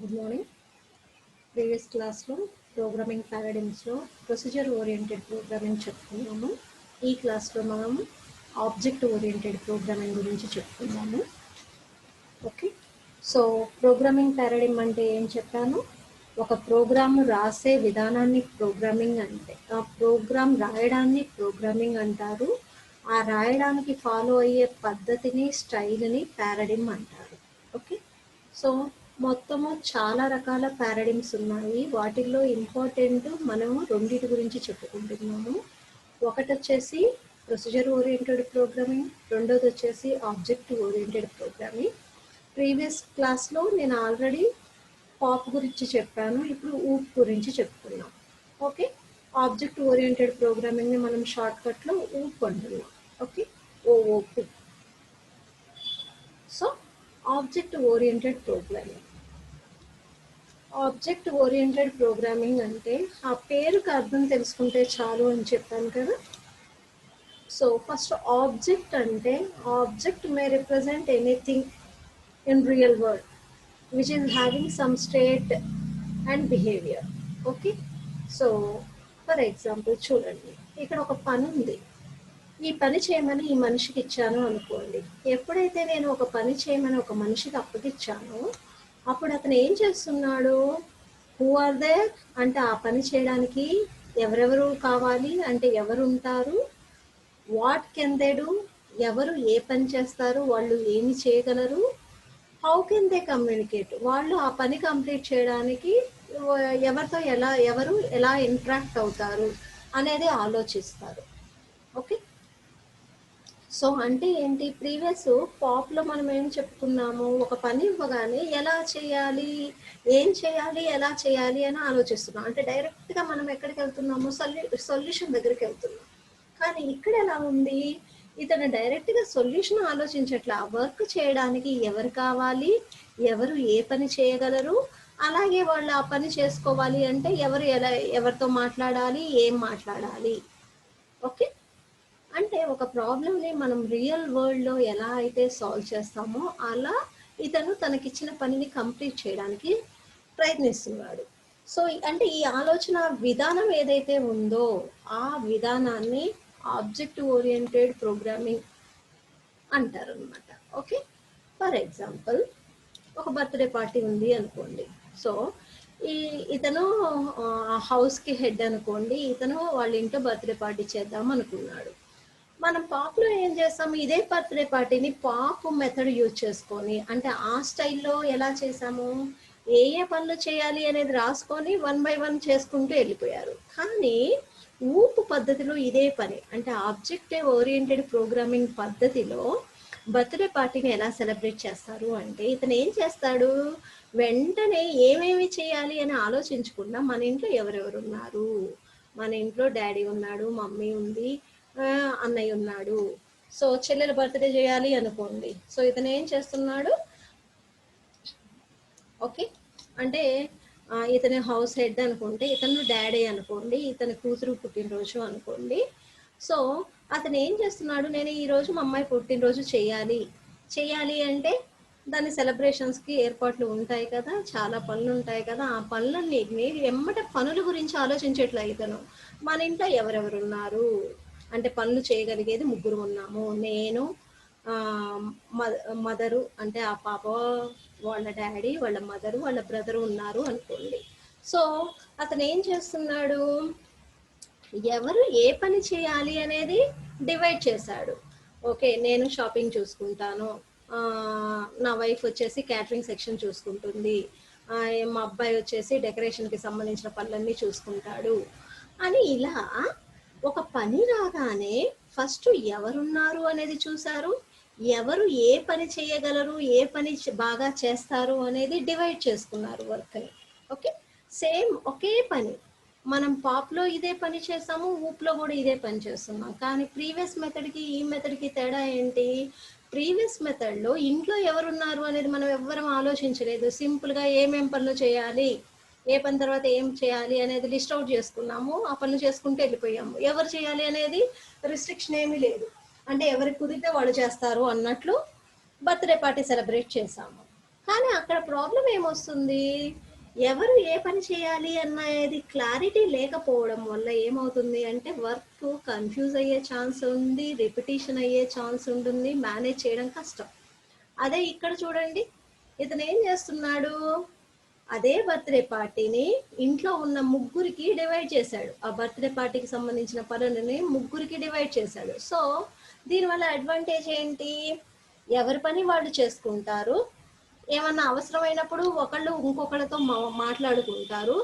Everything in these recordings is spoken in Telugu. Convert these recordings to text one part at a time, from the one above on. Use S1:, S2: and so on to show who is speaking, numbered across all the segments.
S1: Good morning. ప్రీవియస్ క్లాస్లో ప్రోగ్రామింగ్ పారాడిమ్స్లో ప్రొసీజర్ ఓరియంటెడ్ ప్రోగ్రామింగ్ చెప్పుకున్నాము. ఈ క్లాస్లో మనం ఆబ్జెక్ట్ ఓరియంటెడ్ ప్రోగ్రామింగ్ గురించి చెప్పుకున్నాము. ఓకే, సో ప్రోగ్రామింగ్ పారాడిమ్ అంటే ఏం చెప్పాను? ఒక ప్రోగ్రామ్ రాసే విధానాన్ని ప్రోగ్రామింగ్ అంటే, ఆ ప్రోగ్రామ్ రాయడాన్ని ప్రోగ్రామింగ్ అంటారు. ఆ రాయడానికి ఫాలో అయ్యే పద్ధతిని, స్టైల్ని పారాడిమ్ అంటారు. ఓకే, సో మొత్తము చాలా రకాల పారాడిమ్స్ ఉన్నాయి. వాటిల్లో ఇంపార్టెంట్ మనము రెండింటి గురించి చెప్పుకుంటున్నాము. ఒకటి వచ్చేసి ప్రొసీజర్ ఓరియంటెడ్ ప్రోగ్రామింగ్, రెండోది వచ్చేసి ఆబ్జెక్ట్ ఓరియంటెడ్ ప్రోగ్రామింగ్. ప్రీవియస్ క్లాస్లో నేను ఆల్రెడీ పాప్ గురించి చెప్పాను, ఇప్పుడు ఊప్ గురించి చెప్పుకున్నాం. ఓకే, ఆబ్జెక్ట్ ఓరియంటెడ్ ప్రోగ్రామింగ్ని మనం షార్ట్కట్లో ఊప్ అంటున్నాం. Okay, ఓఓపి. So object oriented programming. Object oriented programming అంటే ఆ పేరుకి అర్థం తెలుసుకుంటే చాలు అని చెప్పాను కదా. సో ఫస్ట్ ఆబ్జెక్ట్ అంటే, object May represent anything in real world which is having some state and behaviour. Okay, so for example చూడండి, ఇక్కడ ఒక పని ఉంది. ఈ పని చేయమని ఈ మనిషికి ఇచ్చాను అనుకోండి. ఎప్పుడైతే నేను ఒక పని చేయమని ఒక మనిషికి అప్పగిచ్చానో అప్పుడు అతను ఏం చేస్తున్నాడు? హూ ఆర్ దేర్ అంటే ఆ పని చేయడానికి ఎవరెవరు కావాలి అంటే ఎవరు ఉంటారు, వాట్ కెన్ దే డూ ఎవరు ఏ పని చేస్తారు, వాళ్ళు ఏమి చేయగలరు, హౌ కెన్ దే కమ్యూనికేట్ వాళ్ళు ఆ పని కంప్లీట్ చేయడానికి ఎవరితో ఎవరు ఎలా ఇంటరాక్ట్ అవుతారు అనేది ఆలోచిస్తారు. ఓకే, సో అంటే ఏంటి, ప్రీవియస్ పాప్లో మనం ఏం చెప్పుకున్నాము? ఒక పని ఇవ్వగానే ఎలా చేయాలి, ఏం చేయాలి, ఎలా చేయాలి అని ఆలోచిస్తున్నాం. అంటే డైరెక్ట్గా మనం ఎక్కడికి వెళ్తున్నాము? సొల్యూషన్ దగ్గరికి వెళ్తున్నాం. కానీ ఇక్కడ ఎలా ఉంది? ఇతను డైరెక్ట్గా సొల్యూషన్ ఆలోచించట్లా. వర్క్ చేయడానికి ఎవరు కావాలి, ఎవరు ఏ పని చేయగలరు, అలాగే వాళ్ళు ఆ పని చేసుకోవాలి అంటే ఎవరు ఎవరితో మాట్లాడాలి, ఏం మాట్లాడాలి. ఓకే, అంటే ఒక ప్రాబ్లమ్ని మనం రియల్ వరల్డ్లో ఎలా అయితే సాల్వ్ చేస్తామో అలా ఇతను తనకిచ్చిన పనిని కంప్లీట్ చేయడానికి ప్రయత్నిస్తున్నాడు. సో అంటే ఈ ఆలోచన విధానం ఏదైతే ఉందో ఆ విధానాన్ని ఆబ్జెక్ట్ ఓరియంటెడ్ ప్రోగ్రామింగ్ అంటారు అనమాట. ఓకే, ఫర్ ఎగ్జాంపుల్ ఒక బర్త్డే పార్టీ ఉంది అనుకోండి. సో ఇతను హౌస్కి హెడ్ అనుకోండి. ఇతను వాళ్ళ ఇంట్లో బర్త్డే పార్టీ చేద్దాం అనుకున్నాడు. మనం పాప్లో ఏం చేస్తాము? ఇదే బర్త్డే పార్టీని పాప్ మెథడ్ యూజ్ చేసుకొని, అంటే ఆ స్టైల్లో ఎలా చేసాము? ఏ ఏ పనులు చేయాలి అనేది రాసుకొని 1 by 1 చేసుకుంటూ వెళ్ళిపోయారు. కానీ ఊపు పద్ధతిలో ఇదే పని, అంటే ఆబ్జెక్టివ్ ఓరియంటెడ్ ప్రోగ్రామింగ్ పద్ధతిలో బర్త్డే పార్టీని ఎలా సెలబ్రేట్ చేస్తారు అంటే, ఇతను ఏం చేస్తాడు? వెంటనే ఏమేమి చేయాలి అని ఆలోచించకుండా మన ఇంట్లో ఎవరెవరు ఉన్నారు, మన ఇంట్లో డాడీ ఉన్నాడు, మమ్మీ ఉంది, అన్నయ్య ఉన్నాడు. సో చెల్లెల బర్త్డే చేయాలి అనుకోండి. సో ఇతను ఏం చేస్తున్నాడు? ఓకే, అంటే ఇతని హౌస్ హెడ్ అనుకుంటే ఇతను డాడీ అనుకోండి, ఇతని కూతురు పుట్టినరోజు అనుకోండి. సో అతను ఏం చేస్తున్నాడు? నేను ఈరోజు మా అమ్మాయి పుట్టినరోజు చేయాలి అంటే దాని సెలబ్రేషన్స్కి ఏర్పాట్లు ఉంటాయి కదా, చాలా పనులు ఉంటాయి కదా. ఆ పనులన్నిటిని ఎమ్మట పనుల గురించి ఆలోచించట్లే ఇతను. మన ఇంట్లో ఎవరెవరు ఉన్నారు అంటే పనులు చేయగలిగేది ముగ్గురు ఉన్నాము. నేను, మదరు అంటే ఆ పాప వాళ్ళ డాడీ, వాళ్ళ మదరు, వాళ్ళ బ్రదరు ఉన్నారు అనుకోండి. సో అతను ఏం చేస్తున్నాడు? ఎవరు ఏ పని చేయాలి అనేది డివైడ్ చేశాడు. ఓకే, నేను షాపింగ్ చూసుకుంటాను, నా వైఫ్ వచ్చేసి క్యాటరింగ్ సెక్షన్ చూసుకుంటుంది, మా అబ్బాయి వచ్చేసి డెకరేషన్కి సంబంధించిన పనులన్నీ చూసుకుంటాడు అని. ఇలా ఒక పని రాగానే ఫస్ట్ ఎవరున్నారు అనేది చూశారు, ఎవరు ఏ పని చేయగలరు, ఏ పని బాగా చేస్తారు అనేది డివైడ్ చేసుకున్నారు వర్క్ని. ఓకే, సేమ్ ఒకే పని మనం పాప్లో ఇదే పని చేస్తాము, ఊప్లో కూడా ఇదే పని చేస్తున్నాం. కానీ ప్రీవియస్ మెథడ్కి ఈ మెథడ్కి తేడా ఏంటి? ప్రీవియస్ మెథడ్లో ఇంట్లో ఎవరున్నారు అనేది మనం ఎవ్వరం ఆలోచించలేదు. సింపుల్గా ఏమేం పనులు చేయాలి, ఏ పని తర్వాత ఏం చేయాలి అనేది లిస్ట్ అవుట్ చేసుకున్నాము, ఆ పనులు చేసుకుంటూ వెళ్ళిపోయాము. ఎవరు చేయాలి అనేది రిస్ట్రిక్షన్ ఏమీ లేదు, అంటే ఎవరికి కుదిరితే వాళ్ళు చేస్తారు అన్నట్లు బర్త్డే పార్టీ సెలబ్రేట్ చేసాము. కానీ అక్కడ ప్రాబ్లం ఏమొస్తుంది, ఎవరు ఏ పని చేయాలి అన్నది క్లారిటీ లేకపోవడం వల్ల ఏమవుతుంది అంటే వర్క్ కన్ఫ్యూజ్ అయ్యే ఛాన్స్ ఉంది, రిపిటేషన్ అయ్యే ఛాన్స్ ఉంటుంది, మేనేజ్ చేయడం కష్టం. అదే ఇక్కడ చూడండి, ఇతను ఏం చేస్తున్నాడు, అదే బర్త్డే పార్టీని ఇంట్లో ఉన్న ముగ్గురికి డివైడ్ చేశాడు. ఆ బర్త్డే పార్టీకి సంబంధించిన పనులని ముగ్గురికి డివైడ్ చేశాడు. సో దీనివల్ల అడ్వాంటేజ్ ఏంటి, ఎవరి పని వాళ్ళు చేసుకుంటారు, ఏమన్నా అవసరమైనప్పుడు ఒకళ్ళు ఇంకొకళ్ళతో మాట్లాడుకుంటారు,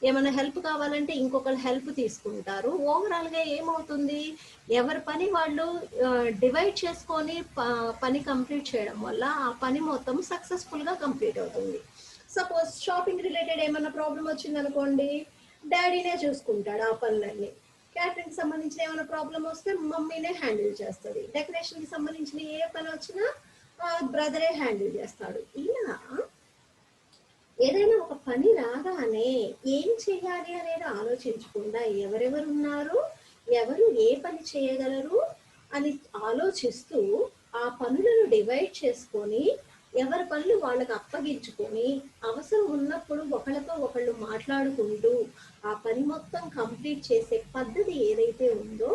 S1: ఏమైనా హెల్ప్ కావాలంటే ఇంకొకరు హెల్ప్ తీసుకుంటారు. ఓవరాల్గా ఏమవుతుంది, ఎవరి పని వాళ్ళు డివైడ్ చేసుకొని పని కంప్లీట్ చేయడం వల్ల ఆ పని మొత్తం సక్సెస్ఫుల్గా కంప్లీట్ అవుతుంది. సపోజ్ షాపింగ్ రిలేటెడ్ ఏమన్నా ప్రాబ్లం వచ్చింది అనుకోండి, డాడీనే చూసుకుంటాడు ఆ పనులన్నీ. క్యాటరింగ్ సంబంధించిన ఏమైనా ప్రాబ్లం వస్తే మమ్మీనే హ్యాండిల్ చేస్తుంది. డెకరేషన్కి సంబంధించిన ఏ పని వచ్చినా బ్రదరే హ్యాండిల్ చేస్తాడు. ఇలా ఏదైనా ఒక పని రాగానే ఏం చేయాలి అనేది ఆలోచించకుండా ఎవరెవరు ఉన్నారు, ఎవరు ఏ పని చేయగలరు అని ఆలోచిస్తూ ఆ పనులను డివైడ్ చేసుకొని ఎవరి పనులు వాళ్ళకి అప్పగించుకొని అవసరం ఉన్నప్పుడు ఒకళ్ళతో ఒకళ్ళు మాట్లాడుకుంటూ ఆ పని మొత్తం కంప్లీట్ చేసే పద్ధతి ఏదైతే ఉందో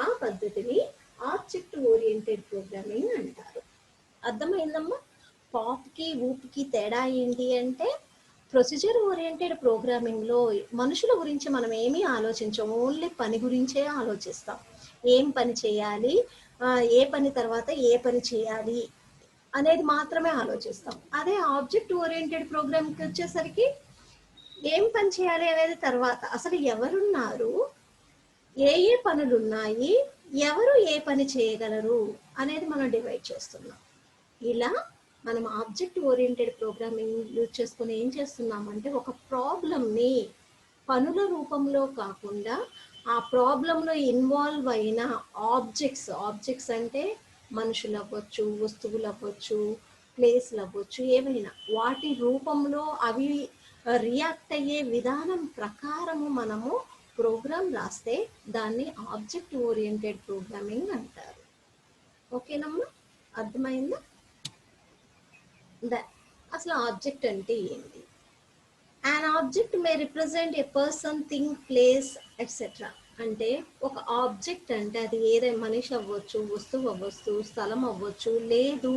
S1: ఆ పద్ధతిని ఆబ్జెక్ట్ ఓరియంటెడ్ ప్రోగ్రామింగ్ అంటారు. అర్థమైందమ్మా? పాప్కి ఊప్కి తేడా ఏంటి అంటే, ప్రొసీజర్ ఓరియంటెడ్ ప్రోగ్రామింగ్లో మనుషుల గురించి మనం ఏమీ ఆలోచించం, ఓన్లీ పని గురించే ఆలోచిస్తాం. ఏం పని చేయాలి, ఏ పని తర్వాత ఏ పని చేయాలి అనేది మాత్రమే ఆలోచిస్తాం. అదే ఆబ్జెక్ట్ ఓరియంటెడ్ ప్రోగ్రామ్కి వచ్చేసరికి ఏం పని చేయాలి అనేది తర్వాత, అసలు ఎవరున్నారు, ఏ ఏ పనులు ఉన్నాయి, ఎవరు ఏ పని చేయగలరు అనేది మనం డివైడ్ చేస్తున్నాం. ఇలా మనం ఆబ్జెక్ట్ ఓరియంటెడ్ ప్రోగ్రామింగ్ యూజ్ చేసుకుని ఏం చేస్తున్నామంటే, ఒక ప్రాబ్లమ్ని పనుల రూపంలో కాకుండా ఆ ప్రాబ్లంలో ఇన్వాల్వ్ అయిన ఆబ్జెక్ట్స్ అంటే మనుషులు అవ్వచ్చు, వస్తువులు అవ్వచ్చు, ప్లేస్లు అవ్వచ్చు, ఏమైనా వాటి రూపంలో అవి రియాక్ట్ అయ్యే విధానం ప్రకారము మనము ప్రోగ్రామ్ రాస్తే దాన్ని ఆబ్జెక్ట్ ఓరియంటెడ్ ప్రోగ్రామింగ్ అంటారు. ఓకేనమ్మా? అర్థమైందా? అసలు ఆబ్జెక్ట్ అంటే ఏంటి? an object may represent a person, thing, place, etc. అంటే ఒక ఆబ్జెక్ట్ అంటే అది ఏదైనా మనిషి అవ్వచ్చు, వస్తువు అవ్వచ్చు, స్థలం అవ్వచ్చు, లేదు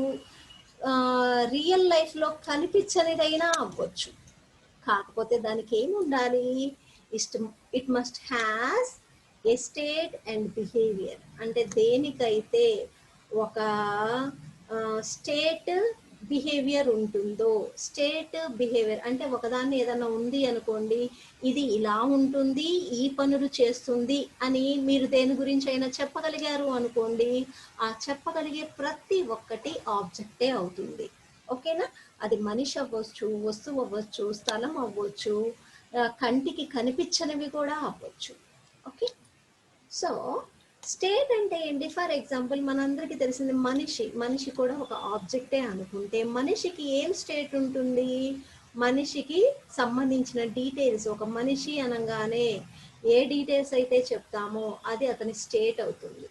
S1: రియల్ లైఫ్లో కనిపించనిదైనా అవ్వచ్చు. కాకపోతే దానికి ఏమి ఉండాలి, it must has a state and behaviour. అంటే దేనికైతే ఒక స్టేట్ బిహేవియర్ ఉంటుందో, స్టేట్ బిహేవియర్ అంటే ఒకదాన్ని ఏదైనా ఉంది అనుకోండి, ఇది ఇలా ఉంటుంది, ఈ పనులు చేస్తుంది అని మీరు దేని గురించి అయినా చెప్పగలిగారు అనుకోండి, ఆ చెప్పగలిగే ప్రతి ఒక్కటి ఆబ్జెక్టే అవుతుంది. ఓకేనా? అది మనిషి అవ్వచ్చు, వస్తువు అవ్వచ్చు, స్థలం అవ్వచ్చు, కంటికి కనిపించనివి కూడా అవ్వచ్చు. ఓకే, సో స్టేట్ అంటే ఏంటి? ఫర్ ఎగ్జాంపుల్ మనందరికీ తెలిసింది మనిషి కూడా ఒక ఆబ్జెక్టే అనుకుంటే, మనిషికి ఏం స్టేట్ ఉంటుంది, మనిషికి సంబంధించిన డీటెయిల్స్, ఒక మనిషి అనగానే ఏ డీటెయిల్స్ అయితే చెప్తామో అది అతని స్టేట్ అవుతుంది.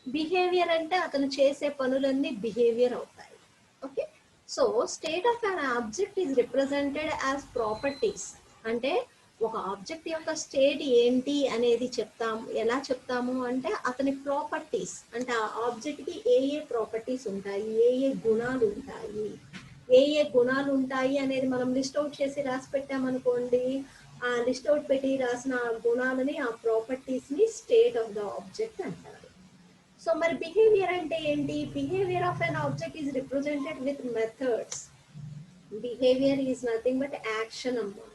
S1: బిహేవియర్ అంటే అతను చేసే పనులన్నీ బిహేవియర్ అవుతాయి. Okay, so state of an object is represented as properties. అంటే ఒక ఆబ్జెక్ట్ యొక్క స్టేట్ ఏంటి అనేది ఎలా చెప్తాము అంటే అతని ప్రాపర్టీస్, అంటే ఆ ఆబ్జెక్ట్కి ఏ ఏ ప్రాపర్టీస్ ఉంటాయి, ఏ ఏ గుణాలు ఉంటాయి అనేది మనం లిస్ట్ అవుట్ చేసి రాసి పెట్టామనుకోండి, ఆ లిస్ట్ అవుట్ పెట్టి రాసిన ఆ గుణాలని, ఆ ప్రాపర్టీస్ని స్టేట్ ఆఫ్ ద ఆబ్జెక్ట్ అంటారు. సో మరి బిహేవియర్ అంటే ఏంటి? Behaviour of an object is represented with methods. Behaviour is nothing but action అమ్మా.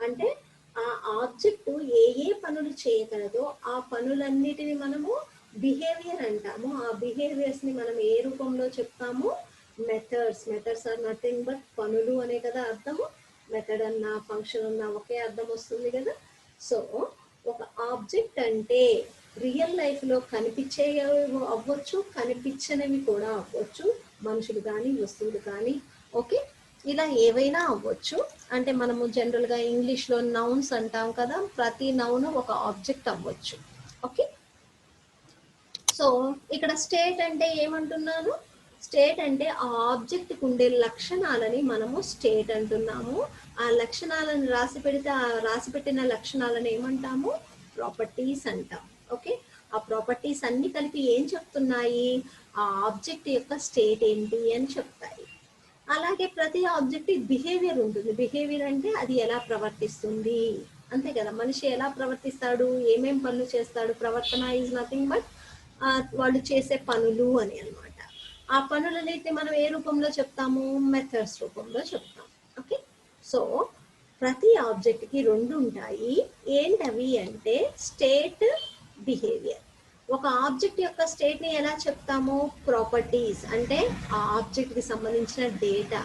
S1: అంటే ఆ ఆబ్జెక్ట్ ఏ ఏ పనులు చేయగలదో ఆ పనులన్నిటిని మనము బిహేవియర్ అంటాము. ఆ బిహేవియర్స్ని మనం ఏ రూపంలో చెప్తాము? మెథడ్స్ ఆర్ నథింగ్ బట్ పనులు అనే కదా అర్థము. మెథడ్ అన్నా ఫంక్షన్ అన్నా ఒకే అర్థం వస్తుంది కదా. సో ఒక ఆబ్జెక్ట్ అంటే రియల్ లైఫ్లో కనిపించేవి అవ్వచ్చు, కనిపించనివి కూడా అవ్వచ్చు, మనుషులు కానీ వస్తువులు కానీ. ఓకే, ఇలా ఏవైనా అవ్వచ్చు. అంటే మనము జనరల్గా ఇంగ్లీష్లో నౌన్స్ అంటాం కదా, ప్రతి నౌన్ ఒక ఆబ్జెక్ట్ అవ్వచ్చు. ఓకే, సో ఇక్కడ స్టేట్ అంటే ఏమంటున్నాను, స్టేట్ అంటే ఆ ఆబ్జెక్ట్కి ఉండే లక్షణాలని మనము స్టేట్ అంటున్నాము. ఆ లక్షణాలను రాసి పెడితే ఆ రాసి పెట్టిన లక్షణాలను ఏమంటాము? ప్రాపర్టీస్ అంటాం. ఓకే, ఆ ప్రాపర్టీస్ అన్ని కలిపి ఏం చెప్తున్నాయి? ఆ ఆబ్జెక్ట్ యొక్క స్టేట్ ఏంటి అని చెప్తాయి. అలాగే ప్రతి ఆబ్జెక్ట్ బిహేవియర్ ఉంటుంది. బిహేవియర్ అంటే అది ఎలా ప్రవర్తిస్తుంది, అంతే కదా. మనిషి ఎలా ప్రవర్తిస్తాడు, ఏమేం పనులు చేస్తాడు, ప్రవర్తన ఈజ్ నథింగ్ బట్ వాళ్ళు చేసే పనులు అని అనమాట. ఆ పనులన్నిటిని మనం ఏ రూపంలో చెప్తాము? మెథడ్స్ రూపంలో చెప్తాం. ఓకే, సో ప్రతి ఆబ్జెక్ట్కి రెండు ఉంటాయి. ఏంటవి అంటే స్టేట్, బిహేవియర్. ఒక ఆబ్జెక్ట్ యొక్క స్టేట్ని ఎలా చెప్తాము? ప్రాపర్టీస్ అంటే ఆ ఆబ్జెక్ట్కి సంబంధించిన డేటా,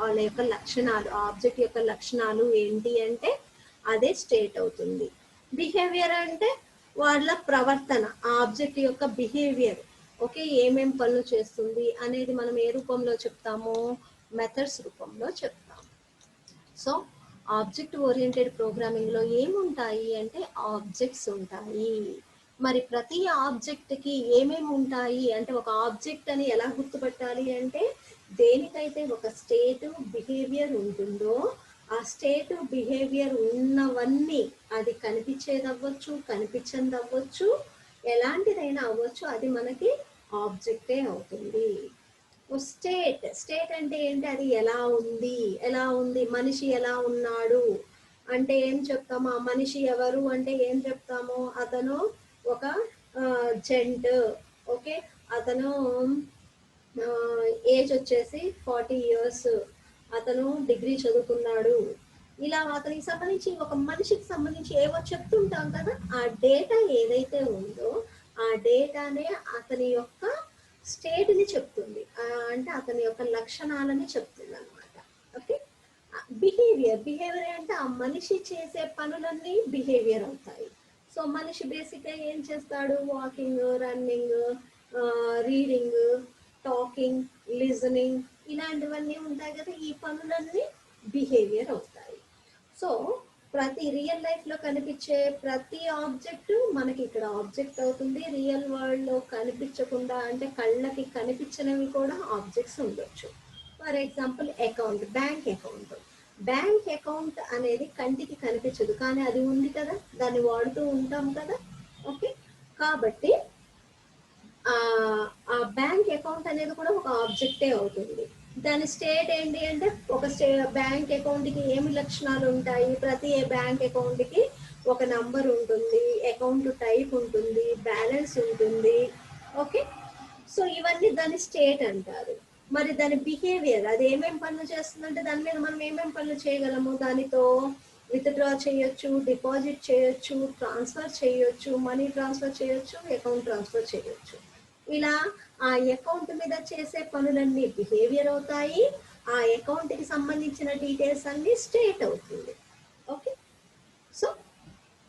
S1: వాళ్ళ యొక్క లక్షణాలు, ఆ ఆబ్జెక్ట్ యొక్క లక్షణాలు ఏంటి అంటే అదే స్టేట్ అవుతుంది. బిహేవియర్ అంటే వాళ్ళ ప్రవర్తన, ఆ ఆబ్జెక్ట్ యొక్క బిహేవియర్. ఓకే, ఏమేం పనులు చేస్తుంది అనేది మనం ఏ రూపంలో చెప్తాము? మెథడ్స్ రూపంలో చెప్తాము. సో ఆబ్జెక్ట్ ఓరియంటెడ్ ప్రోగ్రామింగ్లో ఏముంటాయి అంటే ఆబ్జెక్ట్స్ ఉంటాయి. మరి ప్రతి ఆబ్జెక్ట్కి ఏమేమి ఉంటాయి అంటే, ఒక ఆబ్జెక్ట్ అని ఎలా గుర్తుపట్టాలి అంటే, దేనికైతే ఒక స్టేట్ బిహేవియర్ ఉంటుందో ఆ స్టేట్ బిహేవియర్ ఉన్నవన్నీ, అది కనిపించేది అవ్వచ్చు, కనిపించనిది అవ్వచ్చు, ఎలాంటిదైనా అవ్వచ్చు, అది మనకి ఆబ్జెక్టే అవుతుంది. స్టేట్, స్టేట్ అంటే ఏంటి? అది ఎలా ఉంది, ఎలా ఉంది, మనిషి ఎలా ఉన్నాడు అంటే ఏం చెప్తాము? ఆ మనిషి ఎవరు అంటే ఏం చెప్తాము? అతను ఒక జెంట్. ఓకే, అతను ఏజ్ వచ్చేసి 40 years, అతను డిగ్రీ చదువుకున్నాడు. ఇలా అతనికి సంబంధించి, ఒక మనిషికి సంబంధించి ఏవో చెప్తుంటాం కదా. ఆ డేటా ఏదైతే ఉందో ఆ డేటానే అతని యొక్క స్టేట్ని చెప్తుంది, అంటే అతని యొక్క లక్షణాలని చెప్తుంది అనమాట. ఓకే, బిహేవియర్, బిహేవియర్ అంటే ఆ మనిషి చేసే పనులన్నీ బిహేవియర్ అవుతాయి. సో మనిషి బేసిక్గా ఏం చేస్తాడు? Walking, running, reading, talking, listening, ఇలాంటివన్నీ ఉంటాయి కదా. ఈ పనులన్నీ బిహేవియర్ అవుతాయి. సో ప్రతి రియల్ లైఫ్లో కనిపించే ప్రతి ఆబ్జెక్టు మనకి ఇక్కడ ఆబ్జెక్ట్ అవుతుంది. రియల్ వరల్డ్లో కనిపించకుండా అంటే కళ్ళకి కనిపించనివి కూడా ఆబ్జెక్ట్స్ ఉండొచ్చు. For example account, bank account. Bank account అనేది కంటికి కనిపించదు, కానీ అది ఉంది కదా, దాన్ని వాడుతూ ఉంటాం కదా. ఓకే, కాబట్టి ఆ బ్యాంక్ అకౌంట్ అనేది కూడా ఒక ఆబ్జెక్టే అవుతుంది. దాని స్టేట్ ఏంటి అంటే, ఒక బ్యాంక్ అకౌంట్కి ఏమి లక్షణాలు ఉంటాయి? ప్రతి బ్యాంక్ అకౌంట్కి ఒక నంబర్ ఉంటుంది, అకౌంట్ టైప్ ఉంటుంది, బ్యాలెన్స్ ఉంటుంది. ఓకే, సో ఇవన్నీ దాని స్టేట్ అంటారు. మరి దాని బిహేవియర్, అది ఏమేమి పనులు చేస్తుందంటే దాని మీద మనం ఏమేమి పనులు చేయగలము? దానితో విత్డ్రా చేయొచ్చు, డిపాజిట్ చేయొచ్చు, ట్రాన్స్ఫర్ చేయొచ్చు, మనీ ట్రాన్స్ఫర్ చేయొచ్చు, అకౌంట్ ట్రాన్స్ఫర్ చేయొచ్చు. ఇలా ఆ అకౌంట్ మీద చేసే పనులన్నీ బిహేవియర్ అవుతాయి. ఆ అకౌంట్కి సంబంధించిన డీటెయిల్స్ అన్నీ స్టేట్ అవుతుంది. ఓకే, సో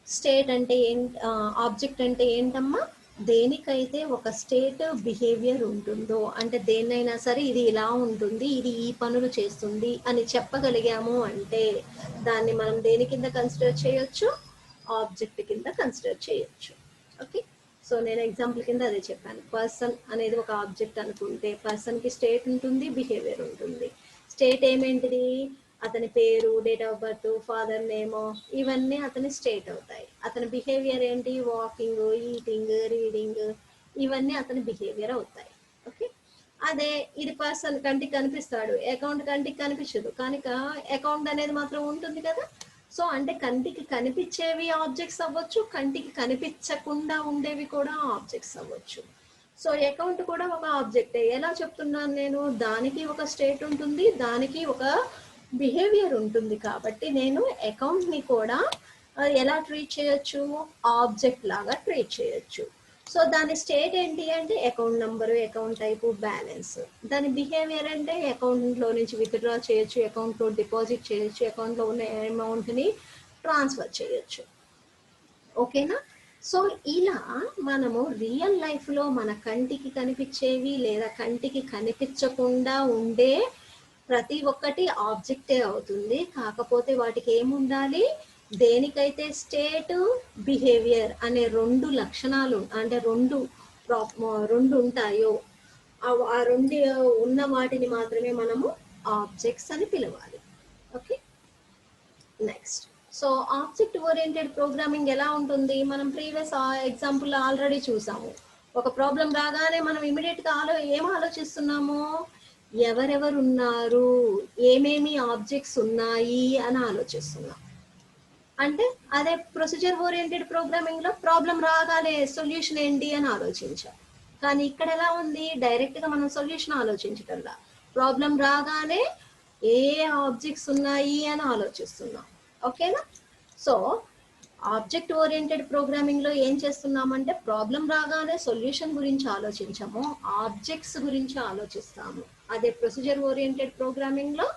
S1: స్టేట్ అంటే ఏంటి? ఆబ్జెక్ట్ అంటే ఏంటమ్మా? దేనికైతే ఒక స్టేట్ బిహేవియర్ ఉంటుందో, అంటే దేన్నైనా సరే ఇది ఇలా ఉంటుంది, ఇది ఈ పనులు చేస్తుంది అని చెప్పగలిగాము అంటే దాన్ని మనం దేని కింద కన్సిడర్ చేయొచ్చు? ఆబ్జెక్ట్ కింద కన్సిడర్ చేయొచ్చు. ఓకే, సో నేను ఎగ్జాంపుల్ కింద అదే చెప్పాను. పర్సన్ అనేది ఒక ఆబ్జెక్ట్ అనుకుంటే పర్సన్కి స్టేట్ ఉంటుంది, బిహేవియర్ ఉంటుంది. స్టేట్ ఏమేంటిది? అతని పేరు, date of birth, father name, ఇవన్నీ అతని స్టేట్ అవుతాయి. అతని బిహేవియర్ ఏంటి? వాకింగ్, ఈటింగ్, రీడింగ్, ఇవన్నీ అతని బిహేవియర్ అవుతాయి. ఓకే, అదే ఇది పర్సన్ కంటికి కనిపిస్తాడు, అకౌంట్ కంటికి కనిపించదు, కనుక అకౌంట్ అనేది మాత్రం ఉంటుంది కదా. సో అంటే కంటికి కనిపించేవి ఆబ్జెక్ట్స్ అవ్వచ్చు, కంటికి కనిపించకుండా ఉండేవి కూడా ఆబ్జెక్ట్స్ అవ్వచ్చు. సో అకౌంట్ కూడా ఒక ఆబ్జెక్టే. ఎలా చెప్తున్నాను నేను? దానికి ఒక స్టేట్ ఉంటుంది, దానికి ఒక బిహేవియర్ ఉంటుంది. కాబట్టి నేను అకౌంట్ని కూడా ఎలా ట్రీట్ చేయొచ్చు? ఆబ్జెక్ట్ లాగా ట్రీట్ చేయొచ్చు. సో దాని స్టేట్ ఏంటి అంటే account number, account type, balance. దాని బిహేవియర్ అంటే అకౌంట్లో నుంచి విత్డ్రా చేయొచ్చు, అకౌంట్లో డిపాజిట్ చేయొచ్చు, అకౌంట్లో ఉన్న అమౌంట్ని ట్రాన్స్ఫర్ చేయొచ్చు. ఓకేనా? సో ఇలా మనము రియల్ లైఫ్లో మన కంటికి కనిపించేవి లేదా కంటికి కనిపించకుండా ఉండే ప్రతి ఒక్కటి ఆబ్జెక్టే అవుతుంది. కాకపోతే వాటికి ఏముండాలి? దేనికైతే స్టేట్, బిహేవియర్ అనే రెండు లక్షణాలు అంటే రెండు ఉంటాయో ఆ రెండు ఉన్న వాటిని మాత్రమే మనము ఆబ్జెక్ట్స్ అని పిలవాలి. Okay, next. So object oriented programming ఎలా ఉంటుంది, మనం ప్రీవియస్ ఎగ్జాంపుల్ ఆల్రెడీ చూసాము. ఒక ప్రాబ్లం రాగానే మనం ఇమీడియట్గా ఏం ఆలోచిస్తున్నాము, ఎవరెవరు ఉన్నారు, ఏమేమి ఆబ్జెక్ట్స్ ఉన్నాయి అని ఆలోచిస్తున్నాం. అంటే అదే ప్రొసీజర్ ఓరియంటెడ్ ప్రోగ్రామింగ్ లో ప్రాబ్లం రాగానే సొల్యూషన్ ఏంటి అని ఆలోచించాం. కానీ ఇక్కడ ఎలా ఉంది, డైరెక్ట్ గా మనం సొల్యూషన్ ఆలోచించటంలా, ప్రాబ్లం రాగానే ఏ ఆబ్జెక్ట్స్ ఉన్నాయి అని ఆలోచిస్తున్నాం. ఓకేనా? సో ఆబ్జెక్ట్ ఓరియంటెడ్ ప్రోగ్రామింగ్ లో ఏం చేస్తున్నామంటే ప్రాబ్లం రాగానే సొల్యూషన్ గురించి ఆలోచించము, ఆబ్జెక్ట్స్ గురించి ఆలోచిస్తాము. అదే ప్రొసీజర్ ఓరియంటెడ్ ప్రోగ్రామింగ్ లో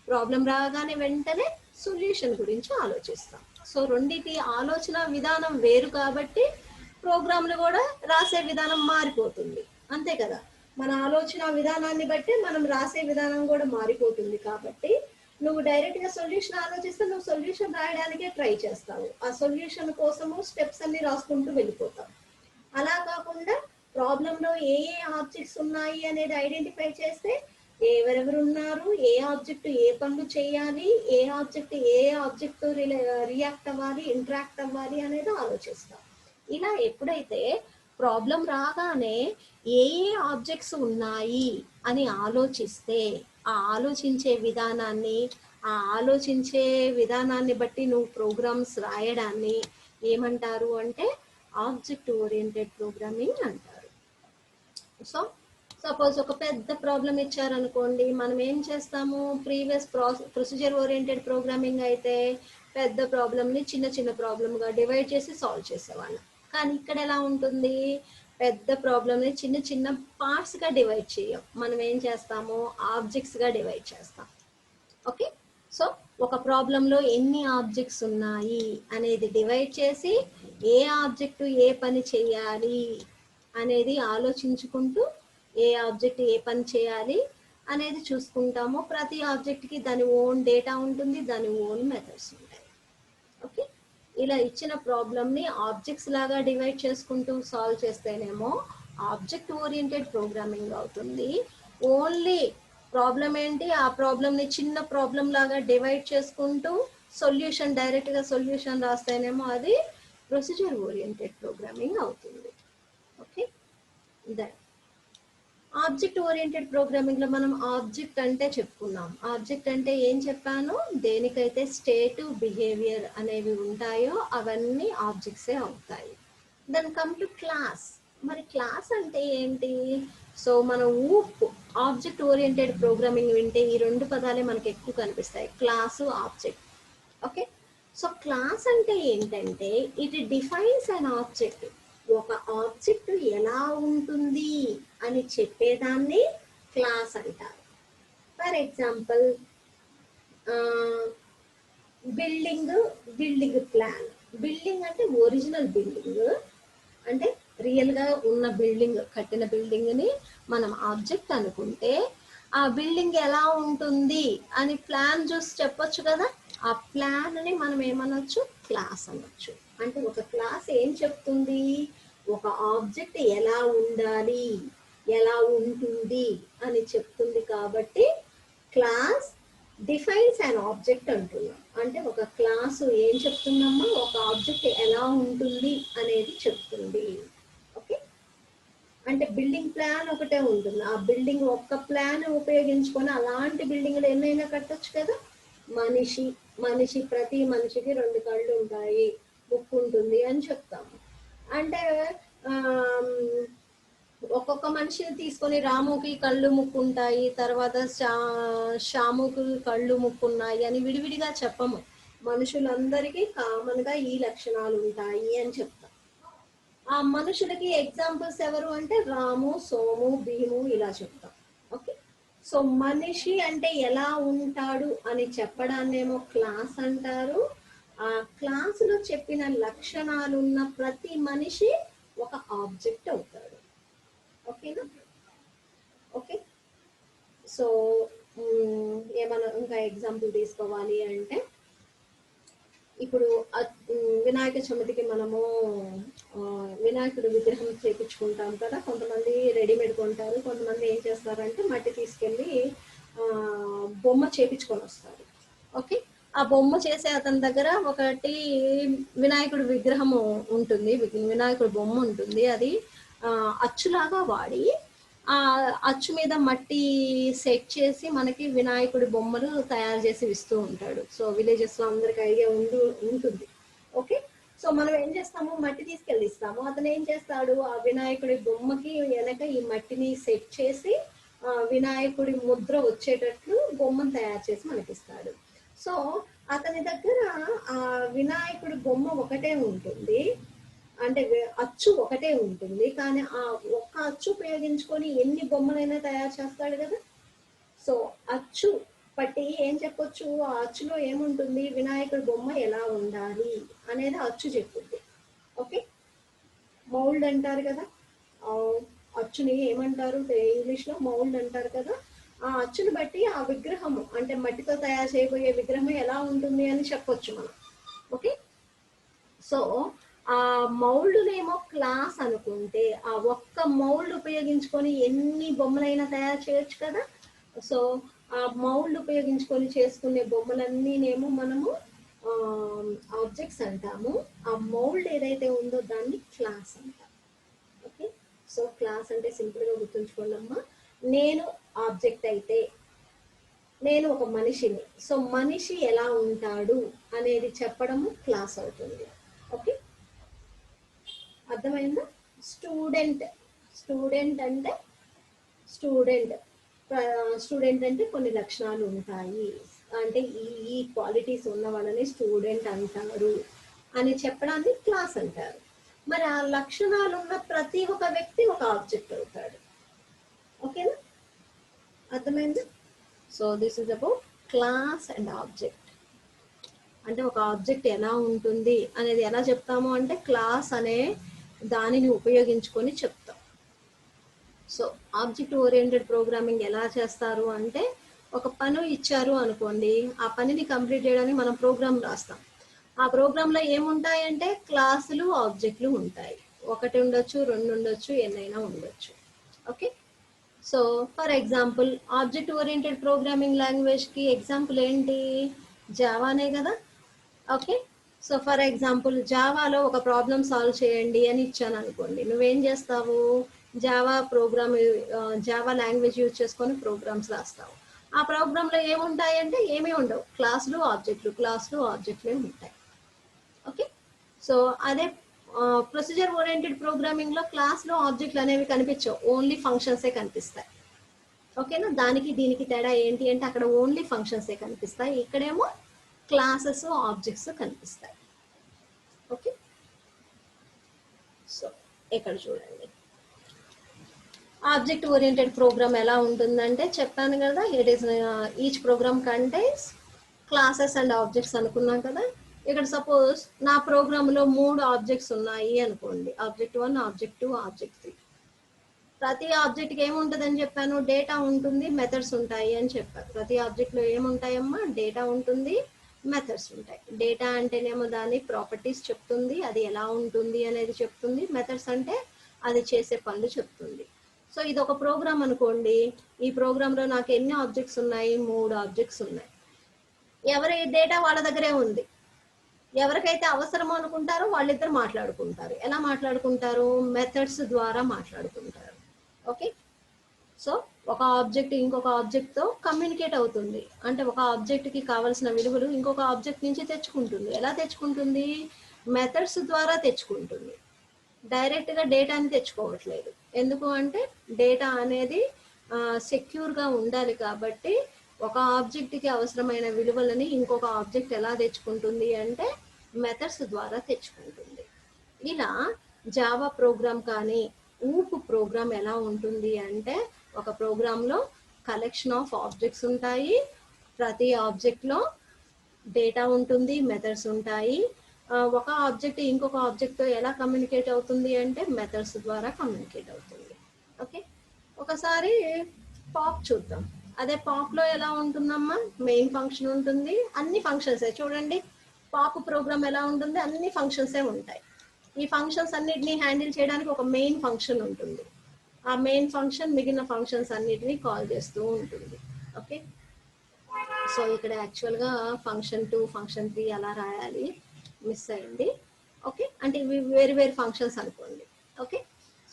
S1: ప్రాబ్లం రాగానే వెంటనే సొల్యూషన్ గురించి ఆలోచిస్తాం. సో రెండింటి ఆలోచన విధానం వేరు కాబట్టి ప్రోగ్రాంలు కూడా రాసే విధానం మారిపోతుంది. అంతే కదా, మన ఆలోచన విధానాన్ని బట్టి మనం రాసే విధానం కూడా మారిపోతుంది. కాబట్టి నువ్వు డైరెక్ట్ గా సొల్యూషన్ ఆలోచిస్తే నువ్వు సొల్యూషన్ రాయడానికే ట్రై చేస్తావు, ఆ సొల్యూషన్ కోసము స్టెప్స్ అన్ని రాసుకుంటూ వెళ్ళిపోతావు. అలా కాకుండా ప్రాబ్లంలో ఏ ఏ ఆబ్జెక్ట్స్ ఉన్నాయి అనేది ఐడెంటిఫై చేస్తే ఎవరెవరు ఉన్నారు, ఏ ఆబ్జెక్ట్ ఏ పనులు చేయాలి, ఏ ఆబ్జెక్ట్ రియాక్ట్ అవ్వాలి, ఇంటరాక్ట్ అవ్వాలి అనేది ఆలోచిస్తాం. ఇలా ఎప్పుడైతే ప్రాబ్లం రాగానే ఏ ఏ ఆబ్జెక్ట్స్ ఉన్నాయి అని ఆలోచిస్తే ఆ ఆలోచించే విధానాన్ని బట్టి నువ్వు ప్రోగ్రామ్స్ రాయడాన్ని ఏమంటారు అంటే ఆబ్జెక్ట్ ఓరియంటెడ్ ప్రోగ్రామింగ్ అంటారు. సో సపోజ్ ఒక పెద్ద ప్రాబ్లం ఇచ్చారనుకోండి, మనం ఏం చేస్తాము, ప్రీవియస్ ప్రొసీజర్ ఓరియంటెడ్ ప్రోగ్రామింగ్ అయితే పెద్ద ప్రాబ్లమ్ని చిన్న చిన్న ప్రాబ్లమ్గా డివైడ్ చేసి సాల్వ్ చేసేవాళ్ళం. కానీ ఇక్కడ ఎలా ఉంటుంది, పెద్ద ప్రాబ్లమ్ని చిన్న చిన్న పార్ట్స్గా డివైడ్ చేయం, మనం ఏం చేస్తాము ఆబ్జెక్ట్స్గా డివైడ్ చేస్తాం. ఓకే, సో ఒక ప్రాబ్లంలో ఎన్ని ఆబ్జెక్ట్స్ ఉన్నాయి అనేది డివైడ్ చేసి ఏ ఆబ్జెక్టు ఏ పని చేయాలి అనేది ఆలోచించుకుంటూ ఏ ఆబ్జెక్ట్ ఏ పని చేయాలి అనేది చూసుకుంటాము. ప్రతి ఆబ్జెక్ట్కి దాని ఓన్ డేటా ఉంటుంది, దాని ఓన్ మెథడ్స్ ఉంటాయి. ఓకే, ఇలా ఇచ్చిన ప్రాబ్లమ్ని ఆబ్జెక్ట్స్ లాగా డివైడ్ చేసుకుంటూ సాల్వ్ చేస్తేనేమో ఆబ్జెక్ట్ ఓరియంటెడ్ ప్రోగ్రామింగ్ అవుతుంది. ఓన్లీ ప్రాబ్లం ఏంటి, ఆ ప్రాబ్లమ్ని చిన్న ప్రాబ్లం లాగా డివైడ్ చేసుకుంటూ సొల్యూషన్ డైరెక్ట్గా సొల్యూషన్ రాస్తేనేమో అది ప్రొసీజర్ ఓరియంటెడ్ ప్రోగ్రామింగ్ అవుతుంది. Okay, then object oriented programming లో మనం ఆబ్జెక్ట్ అంటే చెప్పుకున్నాం. ఆబ్జెక్ట్ అంటే ఏం చెప్పాను, దేనికైతే స్టేట్ బిహేవియర్ అనేవి ఉంటాయో అవన్నీ ఆబ్జెక్ట్సే అవుతాయి. Then come to class. మరి క్లాస్ అంటే ఏంటి, సో మన ఆబ్జెక్ట్ ఓరియంటెడ్ ప్రోగ్రామింగ్ వింటే ఈ రెండు పదాలే మనకి ఎక్కువ కనిపిస్తాయి, class object. Okay, so class అంటే ఏంటంటే ఇట్ డిఫైన్స్ అన్ ఆబ్జెక్ట్, ఒక ఆబ్జెక్ట్ ఎలా ఉంటుంది అని చెప్పేదాన్ని క్లాస్ అంటారు. For example building plan. Building అంటే ఒరిజినల్ బిల్డింగ్, అంటే రియల్గా ఉన్న బిల్డింగ్, కట్టిన బిల్డింగ్ని మనం ఆబ్జెక్ట్ అనుకుంటే ఆ బిల్డింగ్ ఎలా ఉంటుంది అని ప్లాన్ చూసి చెప్పొచ్చు కదా, ఆ ప్లాన్ని మనం ఏమనొచ్చు, క్లాస్ అనొచ్చు. అంటే ఒక క్లాస్ ఏం చెప్తుంది, ఒక ఆబ్జెక్ట్ ఎలా ఉండాలి, ఎలా ఉంటుంది అని చెప్తుంది. కాబట్టి క్లాస్ డిఫైన్స్ అన్ ఆబ్జెక్ట్ అంటున్నాం. అంటే ఒక క్లాసు ఏం చెప్తుందమ్మా, ఒక ఆబ్జెక్ట్ ఎలా ఉంటుంది అనేది చెప్తుంది. ఓకే, అంటే బిల్డింగ్ ప్లాన్ ఒకటే ఉంటుంది, ఆ బిల్డింగ్ ఒక్క ప్లాన్ ఉపయోగించుకొని అలాంటి బిల్డింగ్లు ఎన్నైనా కట్టొచ్చు కదా. మనిషి ప్రతి మనిషికి 2 కళ్ళు ఉంటాయి, ముక్కు ఉంటుంది అని చెప్తాము. అంటే ఒక్కొక్క మనిషిని తీసుకొని రాముకి కళ్ళు ముక్కు ఉంటాయి, తర్వాత శ్యాముకి కళ్ళు ముక్కు ఉన్నాయి అని విడివిడిగా చెప్పము. మనుషులందరికీ కామన్గా ఈ లక్షణాలు ఉంటాయి అని చెప్తాం. ఆ మనుషులకి ఎగ్జాంపుల్స్ ఎవరు అంటే రాము, సోము, భీము ఇలా చెప్తాం. ఓకే, సో మనిషి అంటే ఎలా ఉంటాడు అని చెప్పడాన్నేమో క్లాస్ అంటారు. ఆ క్లాసులో చెప్పిన లక్షణాలున్న ప్రతి మనిషి ఒక ఆబ్జెక్ట్ అవుతాడు. ఓకేనా? ఓకే, సో ఏమైనా ఇంకా ఎగ్జాంపుల్ తీసుకోవాలి అంటే ఇప్పుడు వినాయక చవితికి మనము వినాయకుడి విగ్రహం చేపించుకుంటాం కదా, కొంతమంది రెడీమేడ్ కొంటారు, కొంతమంది ఏం చేస్తారంటే మట్టి తీసుకెళ్ళి బొమ్మ చేపించుకొని వస్తారు. ఓకే, ఆ బొమ్మ చేసే అతని దగ్గర ఒకటి వినాయకుడి విగ్రహము ఉంటుంది, వినాయకుడి బొమ్మ ఉంటుంది. అది అచ్చులాగా వాడి ఆ అచ్చు మీద మట్టి సెట్ చేసి మనకి వినాయకుడి బొమ్మలు తయారు చేసి ఇస్తూ ఉంటాడు. సో విలేజెస్ లో అందరికి ఐడియా ఉంటుంది. ఓకే, సో మనం ఏం చేస్తాము, మట్టి తీసుకెళ్ళి ఇస్తాము. అతను ఏం చేస్తాడు, ఆ వినాయకుడి బొమ్మకి వెనక ఈ మట్టిని సెట్ చేసి వినాయకుడి ముద్ర వచ్చేటట్లు బొమ్మను తయారు చేసి మనకిస్తాడు. సో అతని దగ్గర ఆ వినాయకుడి బొమ్మ ఒకటే ఉంటుంది, అంటే అచ్చు ఒకటే ఉంటుంది, కానీ ఆ ఒక్క అచ్చు ఉపయోగించుకొని ఎన్ని బొమ్మలైనా తయారు చేస్తాడు కదా. సో అచ్చు పట్టి ఏం చెప్పొచ్చు, ఆ అచ్చులో ఏముంటుంది, వినాయకుడి బొమ్మ ఎలా ఉండాలి అనేది అచ్చు చెప్తుంది. ఓకే, మౌల్డ్ అంటారు కదా, అచ్చుని ఏమంటారు ఇంగ్లీష్లో, మౌల్డ్ అంటారు కదా. ఆ అచ్చుని బట్టి ఆ విగ్రహము, అంటే మట్టితో తయారు చేయబోయే విగ్రహం ఎలా ఉంటుంది అని చెప్పొచ్చు మనం. ఓకే, సో ఆ మౌల్డ్నేమో క్లాస్ అనుకుంటే ఆ ఒక్క మౌల్డ్ ఉపయోగించుకొని ఎన్ని బొమ్మలైనా తయారు చేయొచ్చు కదా. సో ఆ మౌల్డ్ ఉపయోగించుకొని చేసుకునే బొమ్మలన్నీనేమో మనము ఆబ్జెక్ట్స్ అంటాము. ఆ మౌల్డ్ ఏదైతే ఉందో దాన్ని క్లాస్ అంటాం. ఓకే, సో క్లాస్ అంటే సింపుల్గా గుర్తుంచుకోండి అమ్మా, నేను ఆబ్జెక్ట్ అయితే నేను ఒక మనిషిని, సో మనిషి ఎలా ఉంటాడు అనేది చెప్పడము క్లాస్ అవుతుంది. ఓకే, అర్థమైందా. స్టూడెంట్, స్టూడెంట్ అంటే స్టూడెంట్ స్టూడెంట్ అంటే కొన్ని లక్షణాలు ఉంటాయి, అంటే ఈ క్వాలిటీస్ ఉన్న వాళ్ళని స్టూడెంట్ అంటారు అని చెప్పడాన్ని క్లాస్ అంటారు. మరి ఆ లక్షణాలు ఉన్న ప్రతి ఒక్క వ్యక్తి ఒక ఆబ్జెక్ట్ అవుతాడు. ఓకేనా, అర్థమైందా. So this is about class and object. అంటే ఒక ఆబ్జెక్ట్ ఎలా ఉంటుంది అనేది ఎలా చెప్తాము అంటే క్లాస్ అనే దానిని ఉపయోగించుకొని చెప్తాం. సో ఆబ్జెక్ట్ ఓరియంటెడ్ ప్రోగ్రామింగ్ ఎలా చేస్తారు అంటే, ఒక పని ఇచ్చారు అనుకోండి, ఆ పనిని కంప్లీట్ చేయడానికి మనం ప్రోగ్రామ్ రాస్తాం. ఆ ప్రోగ్రాంలో ఏముంటాయంటే క్లాసులు ఆబ్జెక్టులు ఉంటాయి, ఒకటి ఉండొచ్చు, రెండు ఉండొచ్చు, ఎన్నైనా ఉండొచ్చు. Okay, so for example object oriented programming లాంగ్వేజ్కి ఎగ్జాంపుల్ ఏంటి, జావానే కదా. ఓకే, సో ఫర్ ఎగ్జాంపుల్ జావాలో ఒక ప్రాబ్లమ్ సాల్వ్ చేయండి అని ఇచ్చాను అనుకోండి, నువ్వేం చేస్తావు, Java program, Java language use చేసుకొని ప్రోగ్రామ్స్ రాస్తావు. ఆ ప్రోగ్రాంలో ఏముంటాయంటే ఏమీ ఉండవు, క్లాసులు ఆబ్జెక్టులు, క్లాసులు ఆబ్జెక్టులే ఉంటాయి. ఓకే, సో అదే ప్రొసీజర్ ఓరియంటెడ్ ప్రోగ్రామింగ్లో క్లాస్లో ఆబ్జెక్టులు అనేవి కనిపించవు, ఓన్లీ ఫంక్షన్సే కనిపిస్తాయి. ఓకేనా, దానికి దీనికి తేడా ఏంటి అంటే అక్కడ ఓన్లీ ఫంక్షన్సే కనిపిస్తాయి, ఇక్కడేమో క్లాసెస్ ఆబ్జెక్ట్స్ కనిపిస్తాయి. ఓకే, సో ఇక్కడ చూడండి, ఆబ్జెక్ట్ ఓరియంటెడ్ ప్రోగ్రామ్ ఎలా ఉంటుందంటే చెప్పాను కదా, it is each program contains classes and objects అనుకున్నాం కదా. ఇక్కడ సపోజ్ నా ప్రోగ్రాంలో 3 ఆబ్జెక్ట్స్ ఉన్నాయి అనుకోండి, ఆబ్జెక్ట్ 1, ఆబ్జెక్ట్ 2, ఆబ్జెక్ట్ 3. ప్రతి ఆబ్జెక్ట్కి ఏముంటుందని చెప్పాను, డేటా ఉంటుంది, మెథడ్స్ ఉంటాయి అని చెప్పాను. ప్రతి ఆబ్జెక్ట్లో ఏముంటాయమ్మా, డేటా ఉంటుంది, మెథడ్స్ ఉంటాయి. డేటా అంటేనేమో దాని ప్రాపర్టీస్ చెప్తుంది, అది ఎలా ఉంటుంది అనేది చెప్తుంది. మెథడ్స్ అంటే అది చేసే పనులు చెప్తుంది. సో ఇది ఒక ప్రోగ్రామ్ అనుకోండి, ఈ ప్రోగ్రాంలో నాకు ఎన్ని ఆబ్జెక్ట్స్ ఉన్నాయి, 3 ఆబ్జెక్ట్స్ ఉన్నాయి. ఎవరి డేటా వాళ్ళ దగ్గరే ఉంది, ఎవరికైతే అవసరమో అనుకుంటారో వాళ్ళిద్దరు మాట్లాడుకుంటారు. ఎలా మాట్లాడుకుంటారు, మెథడ్స్ ద్వారా మాట్లాడుకుంటారు. ఓకే, సో ఒక ఆబ్జెక్ట్ ఇంకొక ఆబ్జెక్ట్తో కమ్యూనికేట్ అవుతుంది, అంటే ఒక ఆబ్జెక్ట్కి కావాల్సిన విలువలు ఇంకొక ఆబ్జెక్ట్ నుంచి తెచ్చుకుంటుంది. ఎలా తెచ్చుకుంటుంది, మెథడ్స్ ద్వారా తెచ్చుకుంటుంది, డైరెక్ట్గా డేటాని తెచ్చుకోవట్లేదు. ఎందుకు అంటే డేటా అనేది సెక్యూర్గా ఉండాలి కాబట్టి ఒక ఆబ్జెక్ట్కి అవసరమైన విలువలని ఇంకొక ఆబ్జెక్ట్ ఎలా తెచ్చుకుంటుంది అంటే మెథడ్స్ ద్వారా తెచ్చుకుంటుంది. ఇలా జావా ప్రోగ్రామ్ కానీ ఊప్ ప్రోగ్రామ్ ఎలా ఉంటుంది అంటే, ఒక ప్రోగ్రాంలో కలెక్షన్ ఆఫ్ ఆబ్జెక్ట్స్ ఉంటాయి, ప్రతి ఆబ్జెక్ట్లో డేటా ఉంటుంది, మెథడ్స్ ఉంటాయి. ఒక ఆబ్జెక్ట్ ఇంకొక ఆబ్జెక్ట్తో ఎలా కమ్యూనికేట్ అవుతుంది అంటే మెథడ్స్ ద్వారా కమ్యూనికేట్ అవుతుంది. ఓకే, ఒకసారి పాప్ చూద్దాం. అదే పాప్లో ఎలా ఉంటుందమ్మా, మెయిన్ ఫంక్షన్ ఉంటుంది, అన్ని ఫంక్షన్సే చూడండి. పాప్ ప్రోగ్రామ్ ఎలా ఉంటుంది, అన్ని ఫంక్షన్సే ఉంటాయి. ఈ ఫంక్షన్స్ అన్నిటిని హ్యాండిల్ చేయడానికి ఒక మెయిన్ ఫంక్షన్ ఉంటుంది. ఆ మెయిన్ ఫంక్షన్ మిగిలిన ఫంక్షన్స్ అన్నిటిని కాల్ చేస్తూ ఉంటుంది. ఓకే, సో ఇక్కడ యాక్చువల్గా ఫంక్షన్ 2 ఫంక్షన్ 3 అలా రాయాలి, మిస్ అయింది. ఓకే, అంటే ఇవి వేరు వేరు ఫంక్షన్స్ అనుకోండి. ఓకే,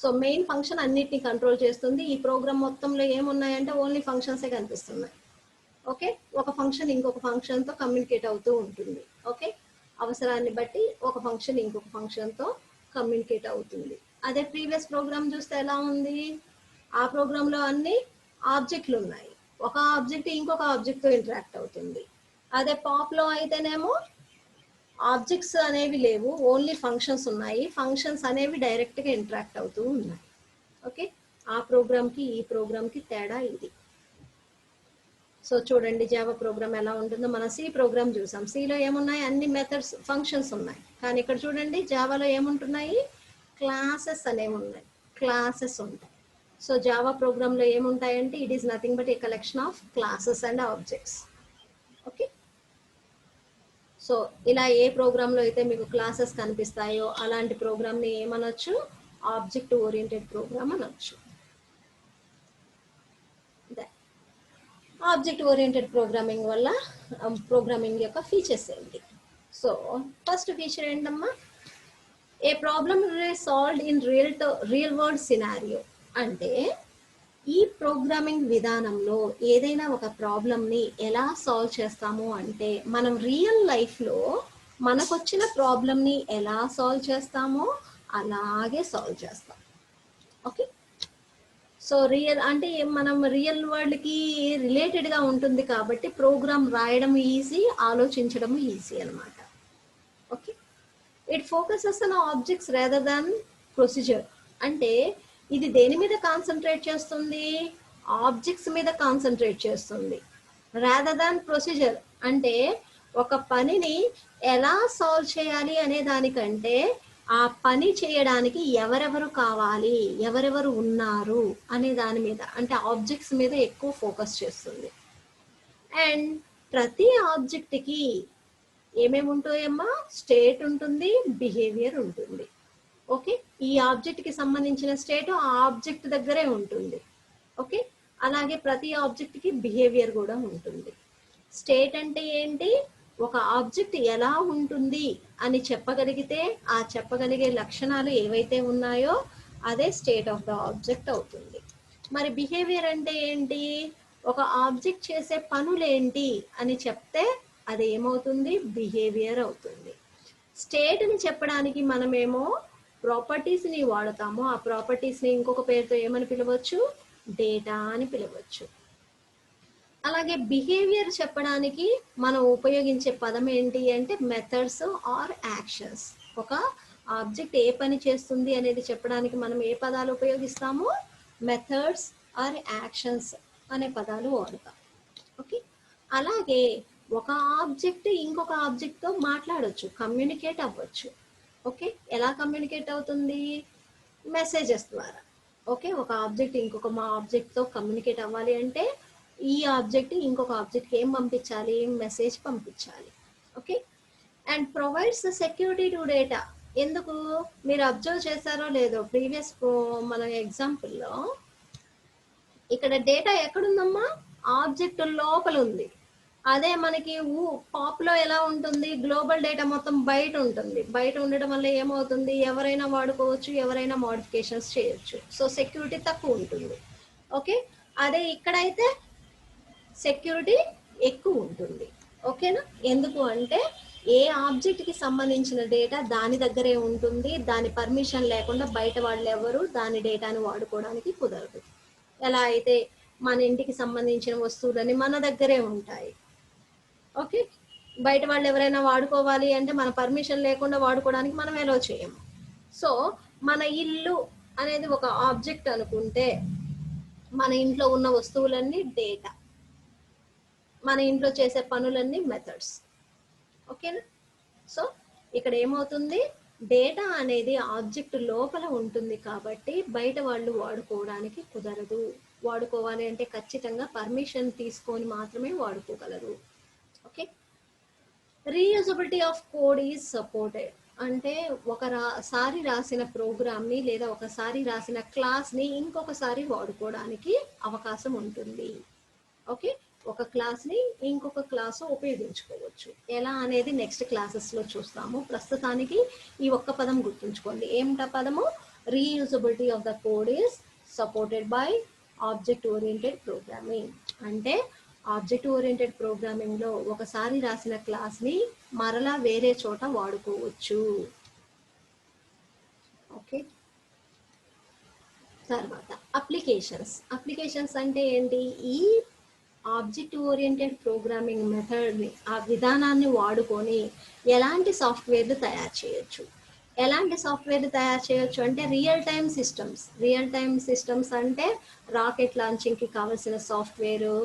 S1: సో మెయిన్ ఫంక్షన్ అన్నిటిని కంట్రోల్ చేస్తుంది. ఈ ప్రోగ్రామ్ మొత్తంలో ఏమున్నాయంటే ఓన్లీ ఫంక్షన్సే కనిపిస్తున్నాయి. ఓకే, ఒక ఫంక్షన్ ఇంకొక ఫంక్షన్తో కమ్యూనికేట్ అవుతూ ఉంటుంది. ఓకే, అవసరాన్ని బట్టి ఒక ఫంక్షన్ ఇంకొక ఫంక్షన్తో కమ్యూనికేట్ అవుతుంది. అదే ప్రీవియస్ ప్రోగ్రామ్ చూస్తే ఎలా ఉంది, ఆ ప్రోగ్రాంలో అన్ని ఆబ్జెక్ట్లు ఉన్నాయి, ఒక ఆబ్జెక్ట్ ఇంకొక ఆబ్జెక్ట్తో ఇంటరాక్ట్ అవుతుంది. అదే పాప్లో అయితేనేమో ఆబ్జెక్ట్స్ అనేవి లేవు, ఓన్లీ ఫంక్షన్స్ ఉన్నాయి, ఫంక్షన్స్ అనేవి డైరెక్ట్గా ఇంటరాక్ట్ అవుతూ ఉన్నాయి. ఓకే, ఆ ప్రోగ్రామ్కి ఈ ప్రోగ్రామ్కి తేడా ఇది. సో చూడండి జావా ప్రోగ్రామ్ ఎలా ఉంటుందో. మనం సి ప్రోగ్రామ్ చూసాం, సిలో ఏమున్నాయి, అన్ని మెథడ్స్ ఫంక్షన్స్ ఉన్నాయి. కానీ ఇక్కడ చూడండి జావాలో ఏముంటున్నాయి, క్లాసెస్ అనేవి ఉన్నాయి, క్లాసెస్ ఉంటాయి. సో జావా ప్రోగ్రాంలో ఏముంటాయంటే it is nothing but a collection of classes and objects. Okay, so ఇలా ఏ ప్రోగ్రాంలో అయితే మీకు క్లాసెస్ కనిపిస్తాయో అలాంటి ప్రోగ్రామ్ని ఏమనొచ్చు, ఆబ్జెక్ట్ ఓరియంటెడ్ ప్రోగ్రామ్ అనొచ్చు. ఆబ్జెక్ట్ ఓరియంటెడ్ ప్రోగ్రామింగ్ వల్ల ప్రోగ్రామింగ్ యొక్క ఫీచర్స్ ఏంటి? సో ఫస్ట్ ఫీచర్ ఏంటమ్మా, a problem solved in real world scenario. అంటే ఈ ప్రోగ్రామింగ్ విధానంలో ఏదైనా ఒక ప్రాబ్లమ్ని ఎలా సాల్వ్ చేస్తాము అంటే, మనం రియల్ లైఫ్లో మనకొచ్చిన ప్రాబ్లమ్ని ఎలా సాల్వ్ చేస్తామో అలాగే సాల్వ్ చేస్తాం. ఓకే, సో రియల్ అంటే మనం రియల్ వరల్డ్కి రిలేటెడ్గా ఉంటుంది కాబట్టి ప్రోగ్రామ్ రాయడం ఈజీ, ఆలోచించడం ఈజీ అనమాట. Okay, it focuses on objects rather than procedure. అంటే ఇది దేని మీద కాన్సన్ట్రేట్ చేస్తుంది, ఆబ్జెక్ట్స్ మీద కాన్సన్ట్రేట్ చేస్తుంది. రాదర్ దాన్ ప్రొసీజర్ అంటే ఒక పనిని ఎలా సాల్వ్ చేయాలి అనే దానికంటే ఆ పని చేయడానికి ఎవరెవరు కావాలి, ఎవరెవరు ఉన్నారు అనే దాని మీద, అంటే ఆబ్జెక్ట్స్ మీద ఎక్కువ ఫోకస్ చేస్తుంది. అండ్ ప్రతి ఆబ్జెక్ట్కి ఏమేమి ఉంటాయమ్మా, స్టేట్ ఉంటుంది, బిహేవియర్ ఉంటుంది. ఓకే, ఈ ఆబ్జెక్ట్కి సంబంధించిన స్టేట్ ఆ ఆబ్జెక్ట్ దగ్గరే ఉంటుంది. ఓకే, అలాగే ప్రతి ఆబ్జెక్ట్కి బిహేవియర్ కూడా ఉంటుంది. స్టేట్ అంటే ఏంటి, ఒక ఆబ్జెక్ట్ ఎలా ఉంటుంది అని చెప్పగలిగితే ఆ చెప్పగలిగే లక్షణాలు ఏవైతే ఉన్నాయో అదే స్టేట్ ఆఫ్ ద ఆబ్జెక్ట్ అవుతుంది. మరి బిహేవియర్ అంటే ఏంటి, ఒక ఆబ్జెక్ట్ చేసే పనులేంటి అని చెప్తే అది ఏమవుతుంది, బిహేవియర్ అవుతుంది. స్టేట్ని చెప్పడానికి మనమేమో ప్రాపర్టీస్ని వాడతాము, ఆ ప్రాపర్టీస్ని ఇంకొక పేరుతో ఏమని పిలవచ్చు, డేటా అని పిలవచ్చు. అలాగే బిహేవియర్ చెప్పడానికి మనం ఉపయోగించే పదం ఏంటి అంటే మెథడ్స్ ఆర్ యాక్షన్స్. ఒక ఆబ్జెక్ట్ ఏ పని చేస్తుంది అనేది చెప్పడానికి మనం ఏ పదాలు ఉపయోగిస్తాము, మెథడ్స్ ఆర్ యాక్షన్స్ అనే పదాలు వాడతాం. ఓకే, అలాగే ఒక ఆబ్జెక్ట్ ఇంకొక ఆబ్జెక్ట్తో మాట్లాడవచ్చు, కమ్యూనికేట్ అవ్వచ్చు. ఓకే, ఎలా కమ్యూనికేట్ అవుతుంది, మెసేజెస్ ద్వారా. ఓకే, ఒక ఆబ్జెక్ట్ ఇంకొక ఆబ్జెక్ట్తో కమ్యూనికేట్ అవ్వాలి అంటే ఈ ఆబ్జెక్ట్ ఇంకొక ఆబ్జెక్ట్కి ఏం పంపించాలి, మెసేజ్ పంపించాలి. Okay, and provides security to data. ఎందుకు, మీరు అబ్జర్వ్ చేశారో లేదో ప్రీవియస్ మన ఎగ్జాంపుల్లో ఇక్కడ డేటా ఎక్కడుందమ్మా, ఆబ్జెక్ట్ లోపల ఉంది. అదే మనకి పాప్లో ఎలా ఉంటుంది, గ్లోబల్ డేటా మొత్తం బయట ఉంటుంది. బయట ఉండడం వల్ల ఏమవుతుంది, ఎవరైనా వాడుకోవచ్చు, ఎవరైనా మోడిఫికేషన్స్ చేయొచ్చు. సో సెక్యూరిటీ తక్కువ ఉంటుంది. ఓకే, అదే ఇక్కడైతే సెక్యూరిటీ ఎక్కువ ఉంటుంది. ఓకేనా, ఎందుకు అంటే ఏ ఆబ్జెక్ట్కి సంబంధించిన డేటా దాని దగ్గరే ఉంటుంది, దాని పర్మిషన్ లేకుండా బయట వాళ్ళు ఎవరు దాని డేటాను వాడుకోవడానికి కుదరదు. ఎలా అయితే మన ఇంటికి సంబంధించిన వస్తువులన్నీ మన దగ్గరే ఉంటాయి. ఓకే, బయట వాళ్ళు ఎవరైనా వాడుకోవాలి అంటే మన పర్మిషన్ లేకుండా వాడుకోవడానికి మనం ఎలో చేయము. సో మన ఇల్లు అనేది ఒక ఆబ్జెక్ట్ అనుకుంటే మన ఇంట్లో ఉన్న వస్తువులన్నీ డేటా, మన ఇంట్లో చేసే పనులన్నీ మెథడ్స్. ఓకేనా, సో ఇక్కడ ఏమవుతుంది, డేటా అనేది ఆబ్జెక్ట్ లోపల ఉంటుంది కాబట్టి బయట వాళ్ళు వాడుకోవడానికి కుదరదు. వాడుకోవాలి అంటే ఖచ్చితంగా పర్మిషన్ తీసుకొని మాత్రమే వాడుకోగలరు. Okay, reusability of code is supported. అంటే ఒకసారి రాసిన ప్రోగ్రామ్ని లేదా ఒకసారి రాసిన క్లాస్ని ఇంకొకసారి వాడుకోవడానికి అవకాశం ఉంటుంది. ఓకే, ఒక క్లాస్ని ఇంకొక క్లాస్ ఉపయోగించుకోవచ్చు. ఎలా అనేది నెక్స్ట్ క్లాసెస్లో చూస్తాము. ప్రస్తుతానికి ఈ ఒక్క పదం గుర్తుంచుకోండి. ఏమిటా పదము? Reusability of the code is supported by object oriented programming. అంటే ఆబ్జెక్ట్ ఓరియంటెడ్ ప్రోగ్రామింగ్లో ఒకసారి రాసిన క్లాస్ని మరలా వేరే చోట వాడుకోవచ్చు. ఓకే, తర్వాత అప్లికేషన్స్ అంటే ఏంటి? ఈ ఆబ్జెక్ట్ ఓరియంటెడ్ ప్రోగ్రామింగ్ మెథడ్ని, ఆ విధానాన్ని వాడుకొని ఎలాంటి సాఫ్ట్వేర్లు తయారు చేయొచ్చు. ఎలాంటి సాఫ్ట్వేర్లు తయారు చేయొచ్చు అంటే రియల్ టైమ్ సిస్టమ్స్ అంటే రాకెట్ లాంచింగ్కి కావాల్సిన సాఫ్ట్వేరు,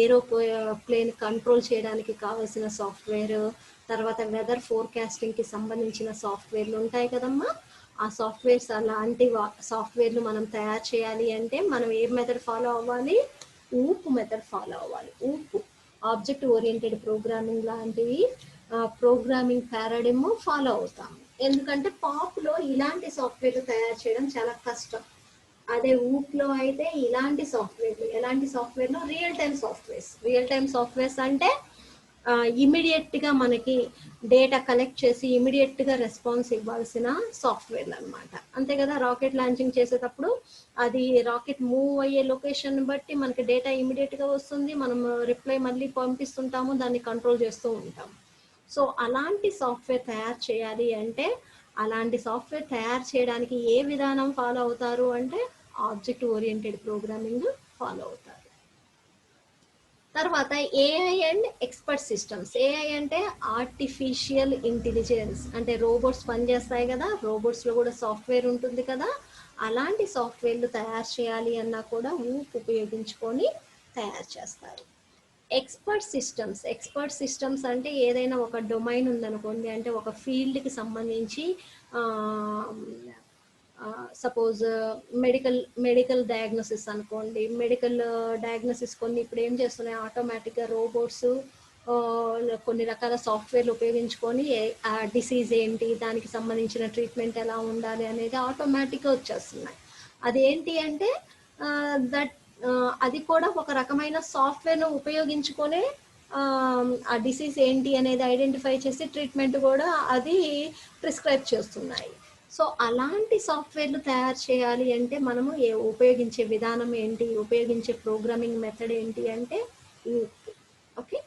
S1: ఏరోప్లేన్ కంట్రోల్ చేయడానికి కావాల్సిన సాఫ్ట్వేరు, తర్వాత వెదర్ ఫోర్కాస్టింగ్కి సంబంధించిన సాఫ్ట్వేర్లు ఉంటాయి కదమ్మా. ఆ సాఫ్ట్వేర్స్ అలాంటి సాఫ్ట్వేర్లు మనం తయారు చేయాలి అంటే మనం ఏ మెథడ్ ఫాలో అవ్వాలి? ఊప్ మెథడ్ ఫాలో అవ్వాలి. ఊప్, ఆబ్జెక్ట్ ఓరియంటెడ్ ప్రోగ్రామింగ్ లాంటివి ప్రోగ్రామింగ్ పారాడిమ్ ఫాలో అవుతాం. ఎందుకంటే పాప్లో ఇలాంటి సాఫ్ట్వేర్లు తయారు చేయడం చాలా కష్టం. అదే ఊప్లో అయితే ఇలాంటి సాఫ్ట్వేర్లు, ఎలాంటి సాఫ్ట్వేర్లో రియల్ టైమ్ సాఫ్ట్వేర్స్ అంటే ఇమీడియట్గా మనకి డేటా కలెక్ట్ చేసి ఇమీడియట్గా రెస్పాన్స్ ఇవ్వాల్సిన సాఫ్ట్వేర్లు అనమాట. అంతే కదా, రాకెట్ లాంచింగ్ చేసేటప్పుడు అది రాకెట్ మూవ్ అయ్యే లొకేషన్ బట్టి మనకి డేటా ఇమీడియట్గా వస్తుంది, మనం రిప్లై మళ్ళీ పంపిస్తుంటాము, దాన్ని కంట్రోల్ చేస్తూ ఉంటాం. సో అలాంటి సాఫ్ట్వేర్ తయారు చేయాలి అంటే అలాంటి సాఫ్ట్వేర్ తయారు చేయడానికి ఏ విధానం ఫాలో అవుతారు అంటే ఆబ్జెక్ట్ ఓరియంటెడ్ ప్రోగ్రామింగ్ ఫాలో అవుతారు. తర్వాత AI and expert systems. AI అంటే ఆర్టిఫిషియల్ ఇంటెలిజెన్స్. అంటే రోబోట్స్ పనిచేస్తాయి కదా, రోబోట్స్లో కూడా సాఫ్ట్వేర్ ఉంటుంది కదా, అలాంటి సాఫ్ట్వేర్లు తయారు చేయాలి అన్నా కూడా ఊప్ ఉపయోగించుకొని తయారు చేస్తారు. ఎక్స్పర్ట్ సిస్టమ్స్ అంటే ఏదైనా ఒక డొమైన్ ఉందనుకోండి, అంటే ఒక ఫీల్డ్కి సంబంధించి సపోజ్ మెడికల్ డయాగ్నోసిస్ అనుకోండి. మెడికల్ డయాగ్నోసిస్ కొన్ని ఇప్పుడు ఏం చేస్తున్నాయి, ఆటోమేటిక్గా రోబోట్స్ కొన్ని రకాల సాఫ్ట్వేర్లు ఉపయోగించుకొని ఆ డిసీజ్ ఏంటి, దానికి సంబంధించిన ట్రీట్మెంట్ ఎలా ఉండాలి అనేది ఆటోమేటిక్గా వచ్చేస్తున్నాయి. అదేంటి అంటే దట్ అది కూడా ఒక రకమైన సాఫ్ట్వేర్ను ఉపయోగించుకొని ఆ డిసీజ్ ఏంటి అనేది ఐడెంటిఫై చేసి ట్రీట్మెంట్ కూడా అది ప్రిస్క్రైబ్ చేస్తున్నాయి. సో అలాంటి సాఫ్ట్వేర్లు తయారు చేయాలి అంటే మనము ఉపయోగించే విధానం ఏంటి, ఉపయోగించే ప్రోగ్రామింగ్ మెథడ్ ఏంటి అంటే ఓకే.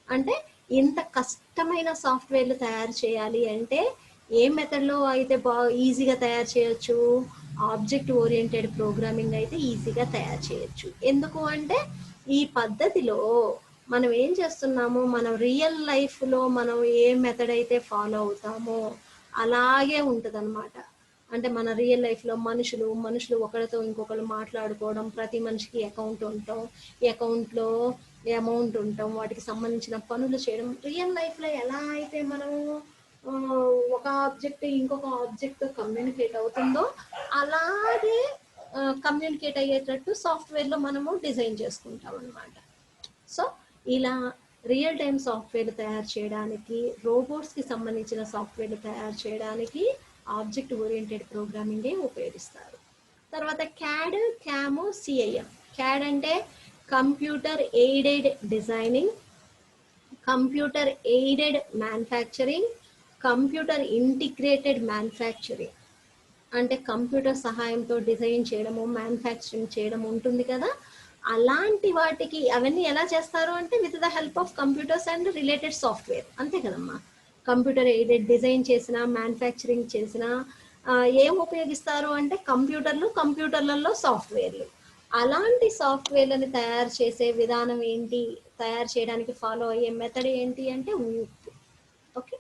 S1: అంటే ఇంత కష్టమైన సాఫ్ట్వేర్లు తయారు చేయాలి అంటే ఏ మెథడ్లో అయితే ఈజీగా తయారు చేయొచ్చు? ఆబ్జెక్ట్ ఓరియంటెడ్ ప్రోగ్రామింగ్ అయితే ఈజీగా తయారు చేయొచ్చు. ఎందుకు అంటే ఈ పద్ధతిలో మనం ఏం చేస్తున్నామో, మనం రియల్ లైఫ్లో మనం ఏ మెథడ్ అయితే ఫాలో అవుతామో అలాగే ఉంటుంది అనమాట. అంటే మన రియల్ లైఫ్లో మనుషులు ఒకరితో ఇంకొకరు మాట్లాడుకోవడం, ప్రతి మనిషికి అకౌంట్ ఉంటాం, అకౌంట్లో అమౌంట్ ఉంటాం, వాటికి సంబంధించిన పనులు చేయడం. రియల్ లైఫ్లో ఎలా అయితే మనం ఒక ఆబ్జెక్ట్ ఇంకొక ఆబ్జెక్ట్తో కమ్యూనికేట్ అవుతుందో అలాగే కమ్యూనికేట్ అయ్యేటట్టు సాఫ్ట్వేర్లో మనము డిజైన్ చేసుకుంటాం అనమాట. సో ఇలా రియల్ టైమ్ సాఫ్ట్వేర్లు తయారు చేయడానికి, రోబోట్స్కి సంబంధించిన సాఫ్ట్వేర్లు తయారు చేయడానికి ఆబ్జెక్ట్ ఓరియంటెడ్ ప్రోగ్రామింగే ఉపయోగిస్తారు. తర్వాత క్యాడ్, క్యామ్, సిఐఎం. క్యాడ్ అంటే computer aided designing, computer aided manufacturing, computer integrated manufacturing. అంటే కంప్యూటర్ సహాయంతో డిజైన్ చేయడము, మ్యానుఫ్యాక్చరింగ్ చేయడం ఉంటుంది కదా, అలాంటి వాటికి అవన్నీ ఎలా చేస్తారు అంటే with the help of computers and related software. అంతే కదమ్మా, కంప్యూటర్ ఎయిడెడ్ డిజైన్ చేసిన, మ్యానుఫ్యాక్చరింగ్ చేసిన ఏం ఉపయోగిస్తారు అంటే కంప్యూటర్లలో సాఫ్ట్వేర్లు. అలాంటి సాఫ్ట్వేర్లను తయారు చేసే విధానం ఏంటి, తయారు చేయడానికి ఫాలో అయ్యే మెథడ్ ఏంటి అంటే ఊప్. ఓకే.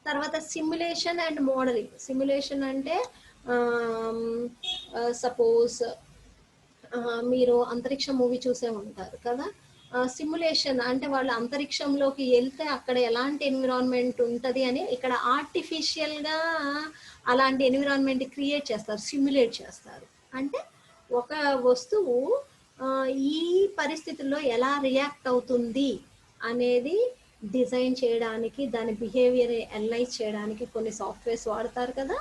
S1: తర్వాత సిమ్యులేషన్ అండ్ మోడలింగ్. సిమ్యులేషన్ అంటే సపోజ్ మీరు అంతరిక్ష మూవీ చూసే ఉంటారు కదా. సిమ్యులేషన్ అంటే వాళ్ళు అంతరిక్షంలోకి వెళ్తే అక్కడ ఎలాంటి ఎన్విరాన్మెంట్ ఉంటుంది అని ఇక్కడ ఆర్టిఫిషియల్గా అలాంటి ఎన్విరాన్మెంట్ క్రియేట్ చేస్తారు, సిమ్యులేట్ చేస్తారు. అంటే ఒక వస్తువు ఈ పరిస్థితుల్లో ఎలా రియాక్ట్ అవుతుంది అనేది డిజైన్ చేయడానికి, దాని బిహేవియర్ అనలైజ్ చేయడానికి కొన్ని సాఫ్ట్వేర్స్ వాడతారు కదా,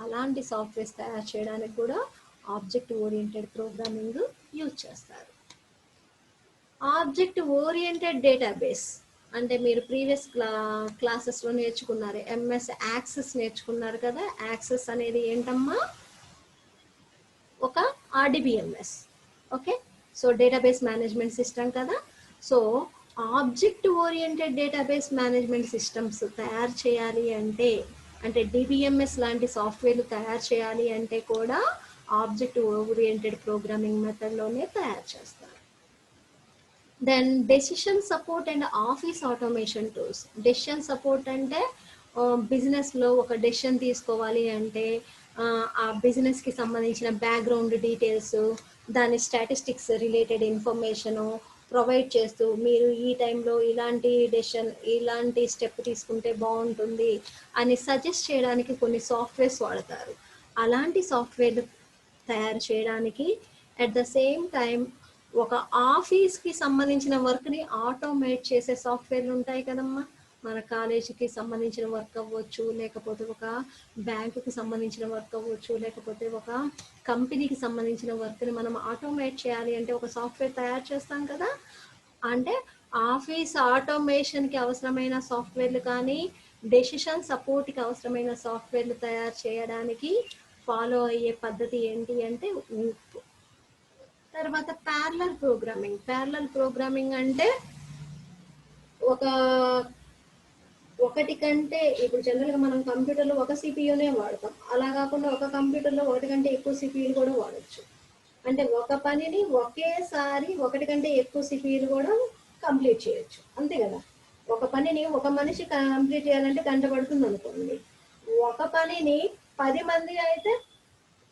S1: అలాంటి సాఫ్ట్వేర్స్ తయారు చేయడానికి కూడా ఆబ్జెక్ట్ ఓరియంటెడ్ ప్రోగ్రామింగ్ యూజ్ చేస్తారు. ఆబ్జెక్ట్ ఓరియంటెడ్ డేటాబేస్ అంటే మీరు ప్రీవియస్ క్లాసెస్లో నేర్చుకున్నారు, ఎంఎస్ యాక్సెస్ నేర్చుకున్నారు కదా. యాక్సెస్ అనేది ఏంటమ్మా, ఒక RDBMS. Okay, so database management system కదా. So object oriented database management systems తయారు చేయాలి అంటే, అంటే డిబిఎంఎస్ లాంటి సాఫ్ట్వేర్లు తయారు చేయాలి అంటే కూడా ఆబ్జెక్ట్ ఓరియంటెడ్ ప్రోగ్రామింగ్ మెథడ్లోనే తయారు చేస్తారు. Then decision support and office automation tools. Decision support అంటే బిజినెస్లో ఒక డెసిషన్ తీసుకోవాలి అంటే ఆ బిజినెస్కి సంబంధించిన బ్యాక్గ్రౌండ్ డీటెయిల్స్, దాని స్టాటిస్టిక్స్ రిలేటెడ్ ఇన్ఫర్మేషను ప్రొవైడ్ చేస్తూ, మీరు ఈ టైంలో ఇలాంటి డెసిషన్, ఇలాంటి స్టెప్ తీసుకుంటే బాగుంటుంది అని సజెస్ట్ చేయడానికి కొన్ని సాఫ్ట్వేర్స్ వాడతారు. అలాంటి సాఫ్ట్వేర్లు తయారు చేయడానికి అట్ ద సేమ్ టైం ఒక ఆఫీస్కి సంబంధించిన వర్క్ని ఆటోమేట్ చేసే సాఫ్ట్వేర్లు ఉంటాయి కదమ్మా. మన కాలేజీకి సంబంధించిన వర్క్ అవ్వచ్చు, లేకపోతే ఒక బ్యాంకుకి సంబంధించిన వర్క్ అవ్వచ్చు, లేకపోతే ఒక కంపెనీకి సంబంధించిన వర్క్ని మనం ఆటోమేట్ చేయాలి అంటే ఒక సాఫ్ట్వేర్ తయారు చేస్తాం కదా. అంటే ఆఫీస్ ఆటోమేషన్కి అవసరమైన సాఫ్ట్వేర్లు కానీ, డెసిషన్ సపోర్ట్కి అవసరమైన సాఫ్ట్వేర్లు తయారు చేయడానికి ఫాలో అయ్యే పద్ధతి ఏంటి అంటే ఊప్. తర్వాత ప్యారలల్ ప్రోగ్రామింగ్. ప్యారలల్ ప్రోగ్రామింగ్ అంటే ఒకటి కంటే, ఇప్పుడు జనరల్గా మనం కంప్యూటర్లో ఒక సిపియూనే వాడతాం, అలా కాకుండా ఒక కంప్యూటర్లో ఒకటి కంటే ఎక్కువ సిపియూలు కూడా వాడచ్చు. అంటే ఒక పనిని ఒకేసారి ఒకటి కంటే ఎక్కువ సిపియూలు కూడా కంప్లీట్ చేయొచ్చు, అంతే కదా. ఒక పనిని ఒక మనిషి కంప్లీట్ చేయాలంటే గంట పడుతుంది అనుకోండి, ఒక పనిని 10 మంది అయితే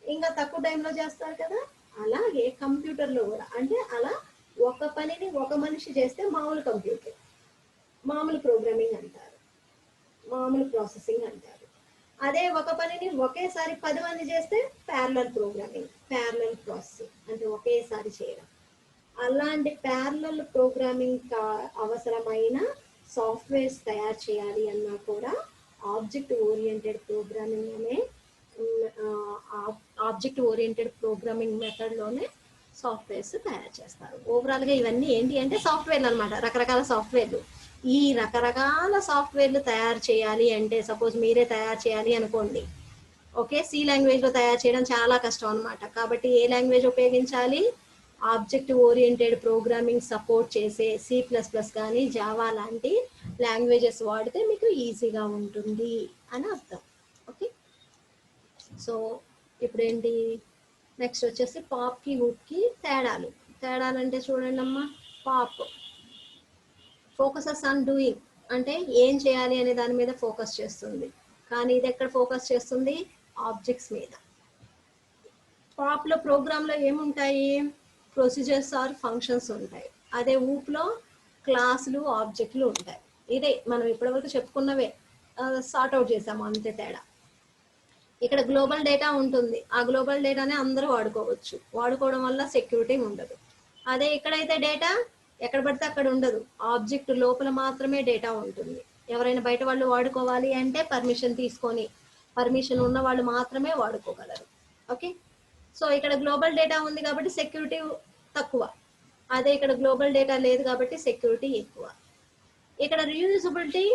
S1: ఇంకా తక్కువ టైంలో చేస్తారు కదా. అలాగే కంప్యూటర్లో కూడా, అంటే అలా ఒక పనిని ఒక మనిషి చేస్తే మామూలు కంప్యూటర్, మామూలు ప్రోగ్రామింగ్ అంటారు, మామూలు ప్రాసెసింగ్ అంటారు. అదే ఒక పనిని ఒకేసారి 10 మంది చేస్తే ప్యారలల్ ప్రోగ్రామింగ్, ప్యారలల్ ప్రాసెసింగ్ అంటే ఒకేసారి చేయడం. అలాంటి ప్యారలల్ ప్రోగ్రామింగ్ అవసరమైన సాఫ్ట్వేర్స్ తయారు చేయాలి అన్నా కూడా ఆబ్జెక్ట్ ఓరియంటెడ్ ప్రోగ్రామింగ్ అనే ఆబ్జెక్ట్ ఓరియంటెడ్ ప్రోగ్రామింగ్ మెథడ్లోనే సాఫ్ట్వేర్స్ తయారు చేస్తారు. ఓవరాల్గా ఇవన్నీ ఏంటి అంటే సాఫ్ట్వేర్లు అనమాట, రకరకాల సాఫ్ట్వేర్లు. ఈ రకరకాల సాఫ్ట్వేర్లు తయారు చేయాలి అంటే, సపోజ్ మీరే తయారు చేయాలి అనుకోండి, ఓకే, సి లాంగ్వేజ్లో తయారు చేయడం చాలా కష్టం అనమాట. కాబట్టి ఏ లాంగ్వేజ్ ఉపయోగించాలి, ఆబ్జెక్ట్ ఓరియంటెడ్ ప్రోగ్రామింగ్ సపోర్ట్ చేసే C++ కానీ జావా లాంటి లాంగ్వేజెస్ వాడితే మీకు ఈజీగా ఉంటుంది అని అర్థం. ఓకే, సో ఇప్పుడు ఏంటి, నెక్స్ట్ వచ్చేసి పాప్కి హూప్కి తేడాలు. తేడాలంటే చూడండి అమ్మా, పాప్ ఫోకసెస్ ఆన్ డూయింగ్ అంటే ఏం చేయాలి అనే దాని మీద ఫోకస్ చేస్తుంది, కానీ ఇది ఎక్కడ ఫోకస్ చేస్తుంది, ఆబ్జెక్ట్స్ మీద. పాప్లో ప్రోగ్రాంలో ఏముంటాయి, ప్రొసీజర్స్ ఆర్ ఫంక్షన్స్ ఉంటాయి. అదే ఊప్లో క్లాసులు ఆబ్జెక్టులు ఉంటాయి. ఇదే మనం ఇప్పటివరకు చెప్పుకున్నవే సార్ట్అవుట్ చేసాము, అంతే తేడా. ఇక్కడ గ్లోబల్ డేటా ఉంటుంది, ఆ గ్లోబల్ డేటానే అందరూ వాడుకోవచ్చు, వాడుకోవడం వల్ల సెక్యూరిటీ ఉండదు. అదే ఇక్కడైతే డేటా ఎక్కడ పడితే అక్కడ ఉండదు, ఆబ్జెక్ట్ లోపల మాత్రమే డేటా ఉంటుంది. ఎవరైనా బయట వాళ్ళు వాడుకోవాలి అంటే పర్మిషన్ తీసుకొని, పర్మిషన్ ఉన్న వాళ్ళు మాత్రమే వాడుకోగలరు. ఓకే, సో ఇక్కడ గ్లోబల్ డేటా ఉంది కాబట్టి సెక్యూరిటీ తక్కువ, అదే ఇక్కడ గ్లోబల్ డేటా లేదు కాబట్టి సెక్యూరిటీ ఎక్కువ. ఇక్కడ రీయూజబిలిటీ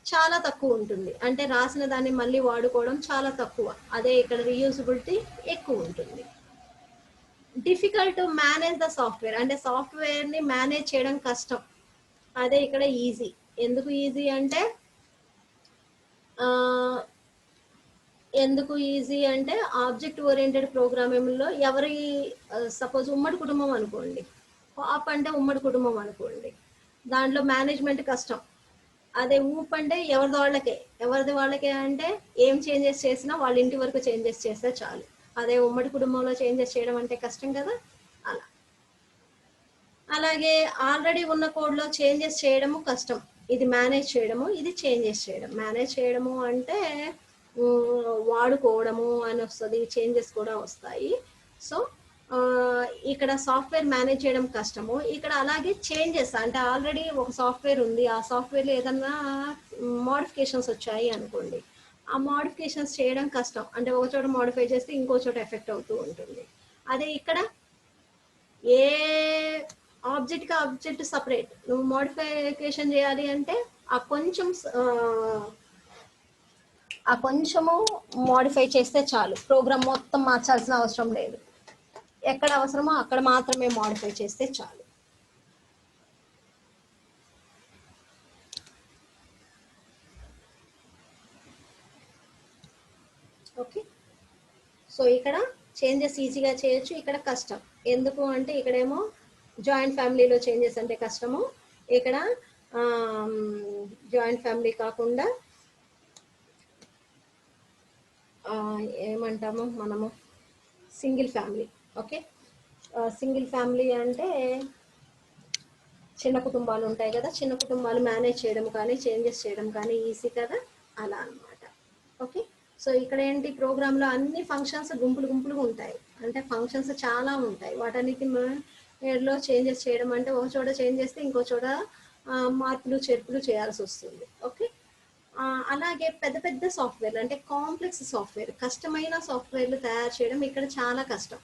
S1: చాలా తక్కువ ఉంటుంది, అంటే రాసిన దాన్ని మళ్ళీ వాడుకోవడం చాలా తక్కువ, అదే ఇక్కడ రీయూజబిలిటీ ఎక్కువ ఉంటుంది. Difficult to manage the software అంటే సాఫ్ట్వేర్ని మేనేజ్ చేయడం కష్టం, అదే ఇక్కడ ఈజీ. ఎందుకు ఈజీ అంటే ఆబ్జెక్ట్ ఓరియంటెడ్ ప్రోగ్రామింగ్లో ఎవరి సపోజ్ ఉమ్మడి కుటుంబం అనుకోండి, పాప్ అంటే ఉమ్మడి కుటుంబం అనుకోండి, దాంట్లో మేనేజ్మెంట్ కష్టం. అదే ఊప్ అంటే ఎవరిది వాళ్ళకే అంటే ఏం చేంజెస్ చేసినా వాళ్ళ ఇంటి వరకు చేంజెస్ చేస్తే చాలు. అదే ఉమ్మడి కుటుంబంలో చేంజెస్ చేయడం అంటే కష్టం కదా. అలా అలాగే ఆల్రెడీ ఉన్న కోడ్లో చేంజెస్ చేయడము కష్టం, ఇది మేనేజ్ చేయడము, ఇది చేంజెస్ చేయడం. మేనేజ్ చేయడము అంటే వాడుకోవడము అని వస్తుంది, చేంజెస్ కూడా వస్తాయి. సో ఇక్కడ సాఫ్ట్వేర్ మేనేజ్ చేయడం కష్టము. ఇక్కడ అలాగే చేంజెస్ అంటే ఆల్రెడీ ఒక సాఫ్ట్వేర్ ఉంది. ఆ సాఫ్ట్వేర్‌లో ఏదన్నా మోడిఫికేషన్స్ వచ్చాయి అనుకోండి. ఆ మోడిఫికేషన్స్ చేయడం కష్టం. అంటే ఒక చోట మోడిఫై చేస్తే ఇంకో చోట ఎఫెక్ట్ అవుతూ ఉంటుంది. అదే ఇక్కడ ఏ ఆబ్జెక్ట్‌కి ఆబ్జెక్ట్ సెపరేట్. నువ్వు మోడిఫికేషన్ చేయాలి అంటే ఆ కొంచెం ఆ కొంచెము మోడిఫై చేస్తే చాలు. ప్రోగ్రామ్ మొత్తం మార్చాల్సిన అవసరం లేదు. ఎక్కడ అవసరమో అక్కడ మాత్రమే మోడిఫై చేస్తే చాలు. ఓకే, సో ఇక్కడ చేంజెస్ ఈజీగా చేయొచ్చు, ఇక్కడ కష్టం. ఎందుకు అంటే ఇక్కడేమో జాయింట్ ఫ్యామిలీలో చేంజెస్ అంటే కష్టము, ఇక్కడ జాయింట్ ఫ్యామిలీ కాకుండా ఏమంటాము మనము single family. Okay, single family అంటే చిన్న కుటుంబాలు ఉంటాయి కదా, చిన్న కుటుంబాలు మేనేజ్ చేయడం కానీ చేంజెస్ చేయడం కానీ ఈజీ కదా, అలా అనమాట. ఓకే, సో ఇక్కడ ఏంటి ప్రోగ్రాంలో అన్ని ఫంక్షన్స్ గుంపులు గుంపులుగా ఉంటాయి. అంటే ఫంక్షన్స్ చాలా ఉంటాయి, వాటన్నిటి లో చేంజెస్ చేయడం అంటే ఒక చోట చేంజ్ చేస్తే ఇంకో చోట మార్పులు చేర్పులు చేయాల్సి వస్తుంది. ఓకే, అలాగే పెద్ద పెద్ద సాఫ్ట్వేర్లు అంటే కాంప్లెక్స్ సాఫ్ట్వేర్, కష్టమైన సాఫ్ట్వేర్లు తయారు చేయడం ఇక్కడ చాలా కష్టం.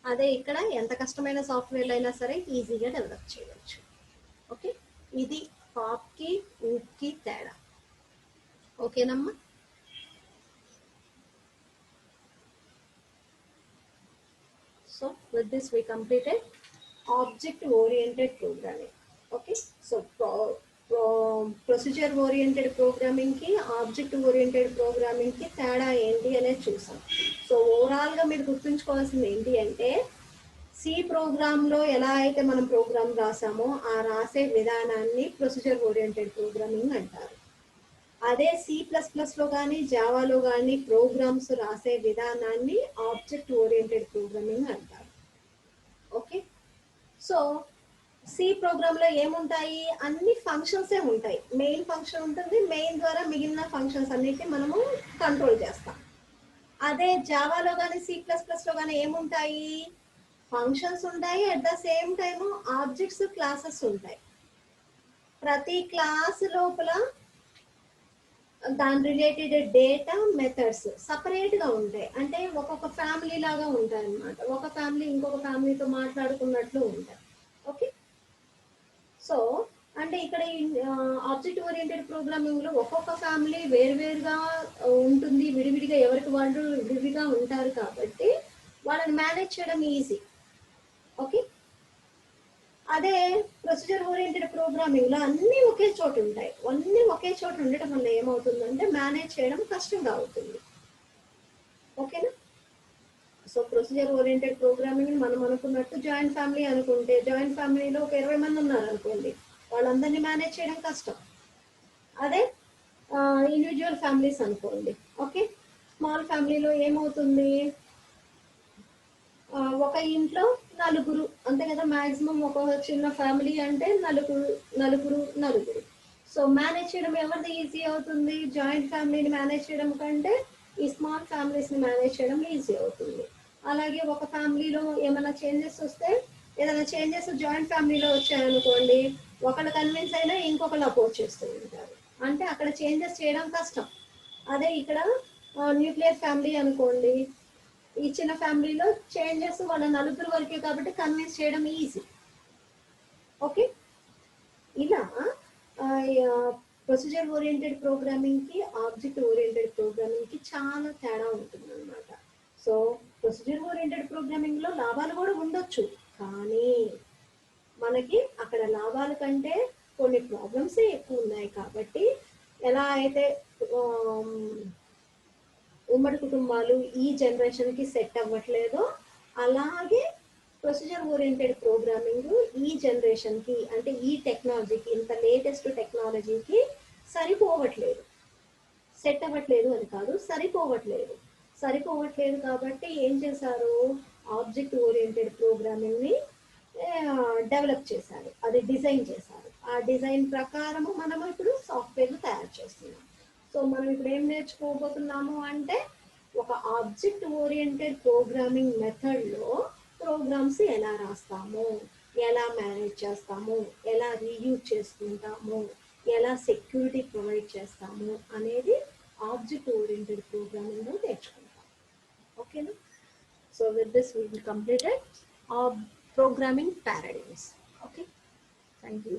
S1: అదే ఇక్కడ ఎంత కష్టమైన సాఫ్ట్వేర్లు అయినా సరే ఈజీగా డెవలప్ చేయవచ్చు. ఓకే, ఇది పాప్కి ఊప్కి తేడా. ఓకేనమ్మా. So with this we completed object oriented programming. Okay, so procedure oriented ప్రోగ్రామింగ్కి ఆబ్జెక్ట్ ఓరియంటెడ్ ప్రోగ్రామింగ్కి తేడా ఏంటి అనేది చూసాం. సో ఓవరాల్గా మీరు గుర్తుంచుకోవాల్సింది ఏంటి అంటే సి ప్రోగ్రాంలో ఎలా అయితే మనం ప్రోగ్రామ్ రాసామో ఆ రాసే విధానాన్ని ప్రొసీజర్ ఓరియంటెడ్ ప్రోగ్రామింగ్ అంటారు. అదే C++లో కానీ జావాలో కానీ ప్రోగ్రామ్స్ రాసే విధానాన్ని ఆబ్జెక్ట్ ఓరియంటెడ్ ప్రోగ్రామింగ్ అంటారు. ఓకే, సో సి ప్రోగ్రాంలో ఏముంటాయి, అన్ని ఫంక్షన్సే ఉంటాయి. మెయిన్ ఫంక్షన్ ఉంటుంది, మెయిన్ ద్వారా మిగిలిన ఫంక్షన్స్ అన్నిటిని మనము కంట్రోల్ చేస్తాం. అదే జావాలో కానీ C++లో కానీ ఏముంటాయి, ఫంక్షన్స్ ఉంటాయి, at the same time objects classes ఉంటాయి. ప్రతి క్లాస్ లోపల దాని రిలేటెడ్ డేటా మెథడ్స్ సపరేట్గా ఉంటాయి. అంటే ఒక్కొక్క ఫ్యామిలీ లాగా ఉంటాయి అన్నమాట. ఒక ఫ్యామిలీ ఇంకొక ఫ్యామిలీతో మాట్లాడుకున్నట్లు ఉంటాయి. ఓకే, సో అంటే ఇక్కడ ఆబ్జెక్ట్ ఓరియంటెడ్ ప్రోగ్రామింగ్లో ఒక్కొక్క ఫ్యామిలీ వేరువేరుగా ఉంటుంది, విడివిడిగా ఎవరికి వాళ్ళు విడివిడిగా ఉంటారు కాబట్టి వాళ్ళని మేనేజ్ చేయడం ఈజీ. ఓకే, అదే ప్రొసీజర్ ఓరియంటెడ్ ప్రోగ్రామింగ్లో అన్నీ ఒకే చోట ఉంటాయి. అన్నీ ఒకే చోట ఉండటం వల్ల ఏమవుతుందంటే మేనేజ్ చేయడం కష్టంగా అవుతుంది. ఓకేనా, సో ప్రొసీజర్ ఓరియంటెడ్ ప్రోగ్రామింగ్ మనం అనుకున్నట్టు జాయింట్ ఫ్యామిలీ అనుకుంటే జాయింట్ ఫ్యామిలీలో ఒక 20 మంది ఉన్నారు అనుకోండి, వాళ్ళందరినీ మేనేజ్ చేయడం కష్టం. అదే ఇండివిజువల్ ఫ్యామిలీస్ అనుకోండి. ఓకే, స్మాల్ ఫ్యామిలీలో ఏమవుతుంది, ఒక ఇంట్లో నలుగురు అంతే కదా, మ్యాక్సిమం ఒక చిన్న ఫ్యామిలీ అంటే నలుగురు. సో మేనేజ్ చేయడం ఎవరిది ఈజీ అవుతుంది, జాయింట్ ఫ్యామిలీని మేనేజ్ చేయడం కంటే ఈ స్మాల్ ఫ్యామిలీస్ని మేనేజ్ చేయడం ఈజీ అవుతుంది. అలాగే ఒక ఫ్యామిలీలో ఏమైనా చేంజెస్ వస్తే, ఏదైనా చేంజెస్ జాయింట్ ఫ్యామిలీలో వచ్చాయనుకోండి, ఒకళ్ళు కన్విన్స్ అయినా ఇంకొకళ్ళు అపోజ్ చేస్తూ ఉంటారు. అంటే అక్కడ చేంజెస్ చేయడం కష్టం. అదే ఇక్కడ న్యూక్లియర్ ఫ్యామిలీ అనుకోండి, ఈ చిన్న ఫ్యామిలీలో చేంజెస్ వాళ్ళ నలుగురు వరకే కాబట్టి కన్విన్స్ చేయడం ఈజీ. ఓకే, ఇలా ప్రొసీజర్ ఓరియంటెడ్ ప్రోగ్రామింగ్కి ఆబ్జెక్ట్ ఓరియంటెడ్ ప్రోగ్రామింగ్కి చాలా తేడా ఉంటుంది అనమాట. సో ప్రొసీజర్ ఓరియంటెడ్ ప్రోగ్రామింగ్లో లాభాలు కూడా ఉండొచ్చు, కానీ మనకి అక్కడ లాభాల కంటే కొన్ని ప్రాబ్లమ్సే ఎక్కువ ఉన్నాయి. కాబట్టి ఎలా అయితే ఉమ్మడి కుటుంబాలు ఈ జనరేషన్కి సెట్ అవ్వట్లేదో, అలాగే ప్రొసీజర్ ఓరియంటెడ్ ప్రోగ్రామింగ్ ఈ జనరేషన్కి అంటే ఈ టెక్నాలజీకి, ఇంత లేటెస్ట్ టెక్నాలజీకి సరిపోవట్లేదు. సెట్ అవ్వట్లేదు అని కాదు, సరిపోవట్లేదు కాబట్టి ఏం చేశారు, ఆబ్జెక్ట్ ఓరియంటెడ్ ప్రోగ్రామింగ్ని డెవలప్ చేశారు, అది డిజైన్ చేశారు. ఆ డిజైన్ ప్రకారము మనం ఇప్పుడు సాఫ్ట్వేర్ను తయారు చేస్తున్నాం. సో మనం ఇప్పుడు ఏం నేర్చుకోబోతున్నాము అంటే ఒక ఆబ్జెక్ట్ ఓరియంటెడ్ ప్రోగ్రామింగ్ మెథడ్లో ప్రోగ్రామ్స్ ఎలా రాస్తాము, ఎలా మేనేజ్ చేస్తాము, ఎలా రీయూజ్ చేసుకుంటాము, ఎలా సెక్యూరిటీ ప్రొవైడ్ చేస్తాము అనేది ఆబ్జెక్ట్ ఓరియంటెడ్ ప్రోగ్రామింగ్లో నేర్చుకుంటాం. ఓకేనా? So with this we will completed our programming paradigms. Okay, thank you.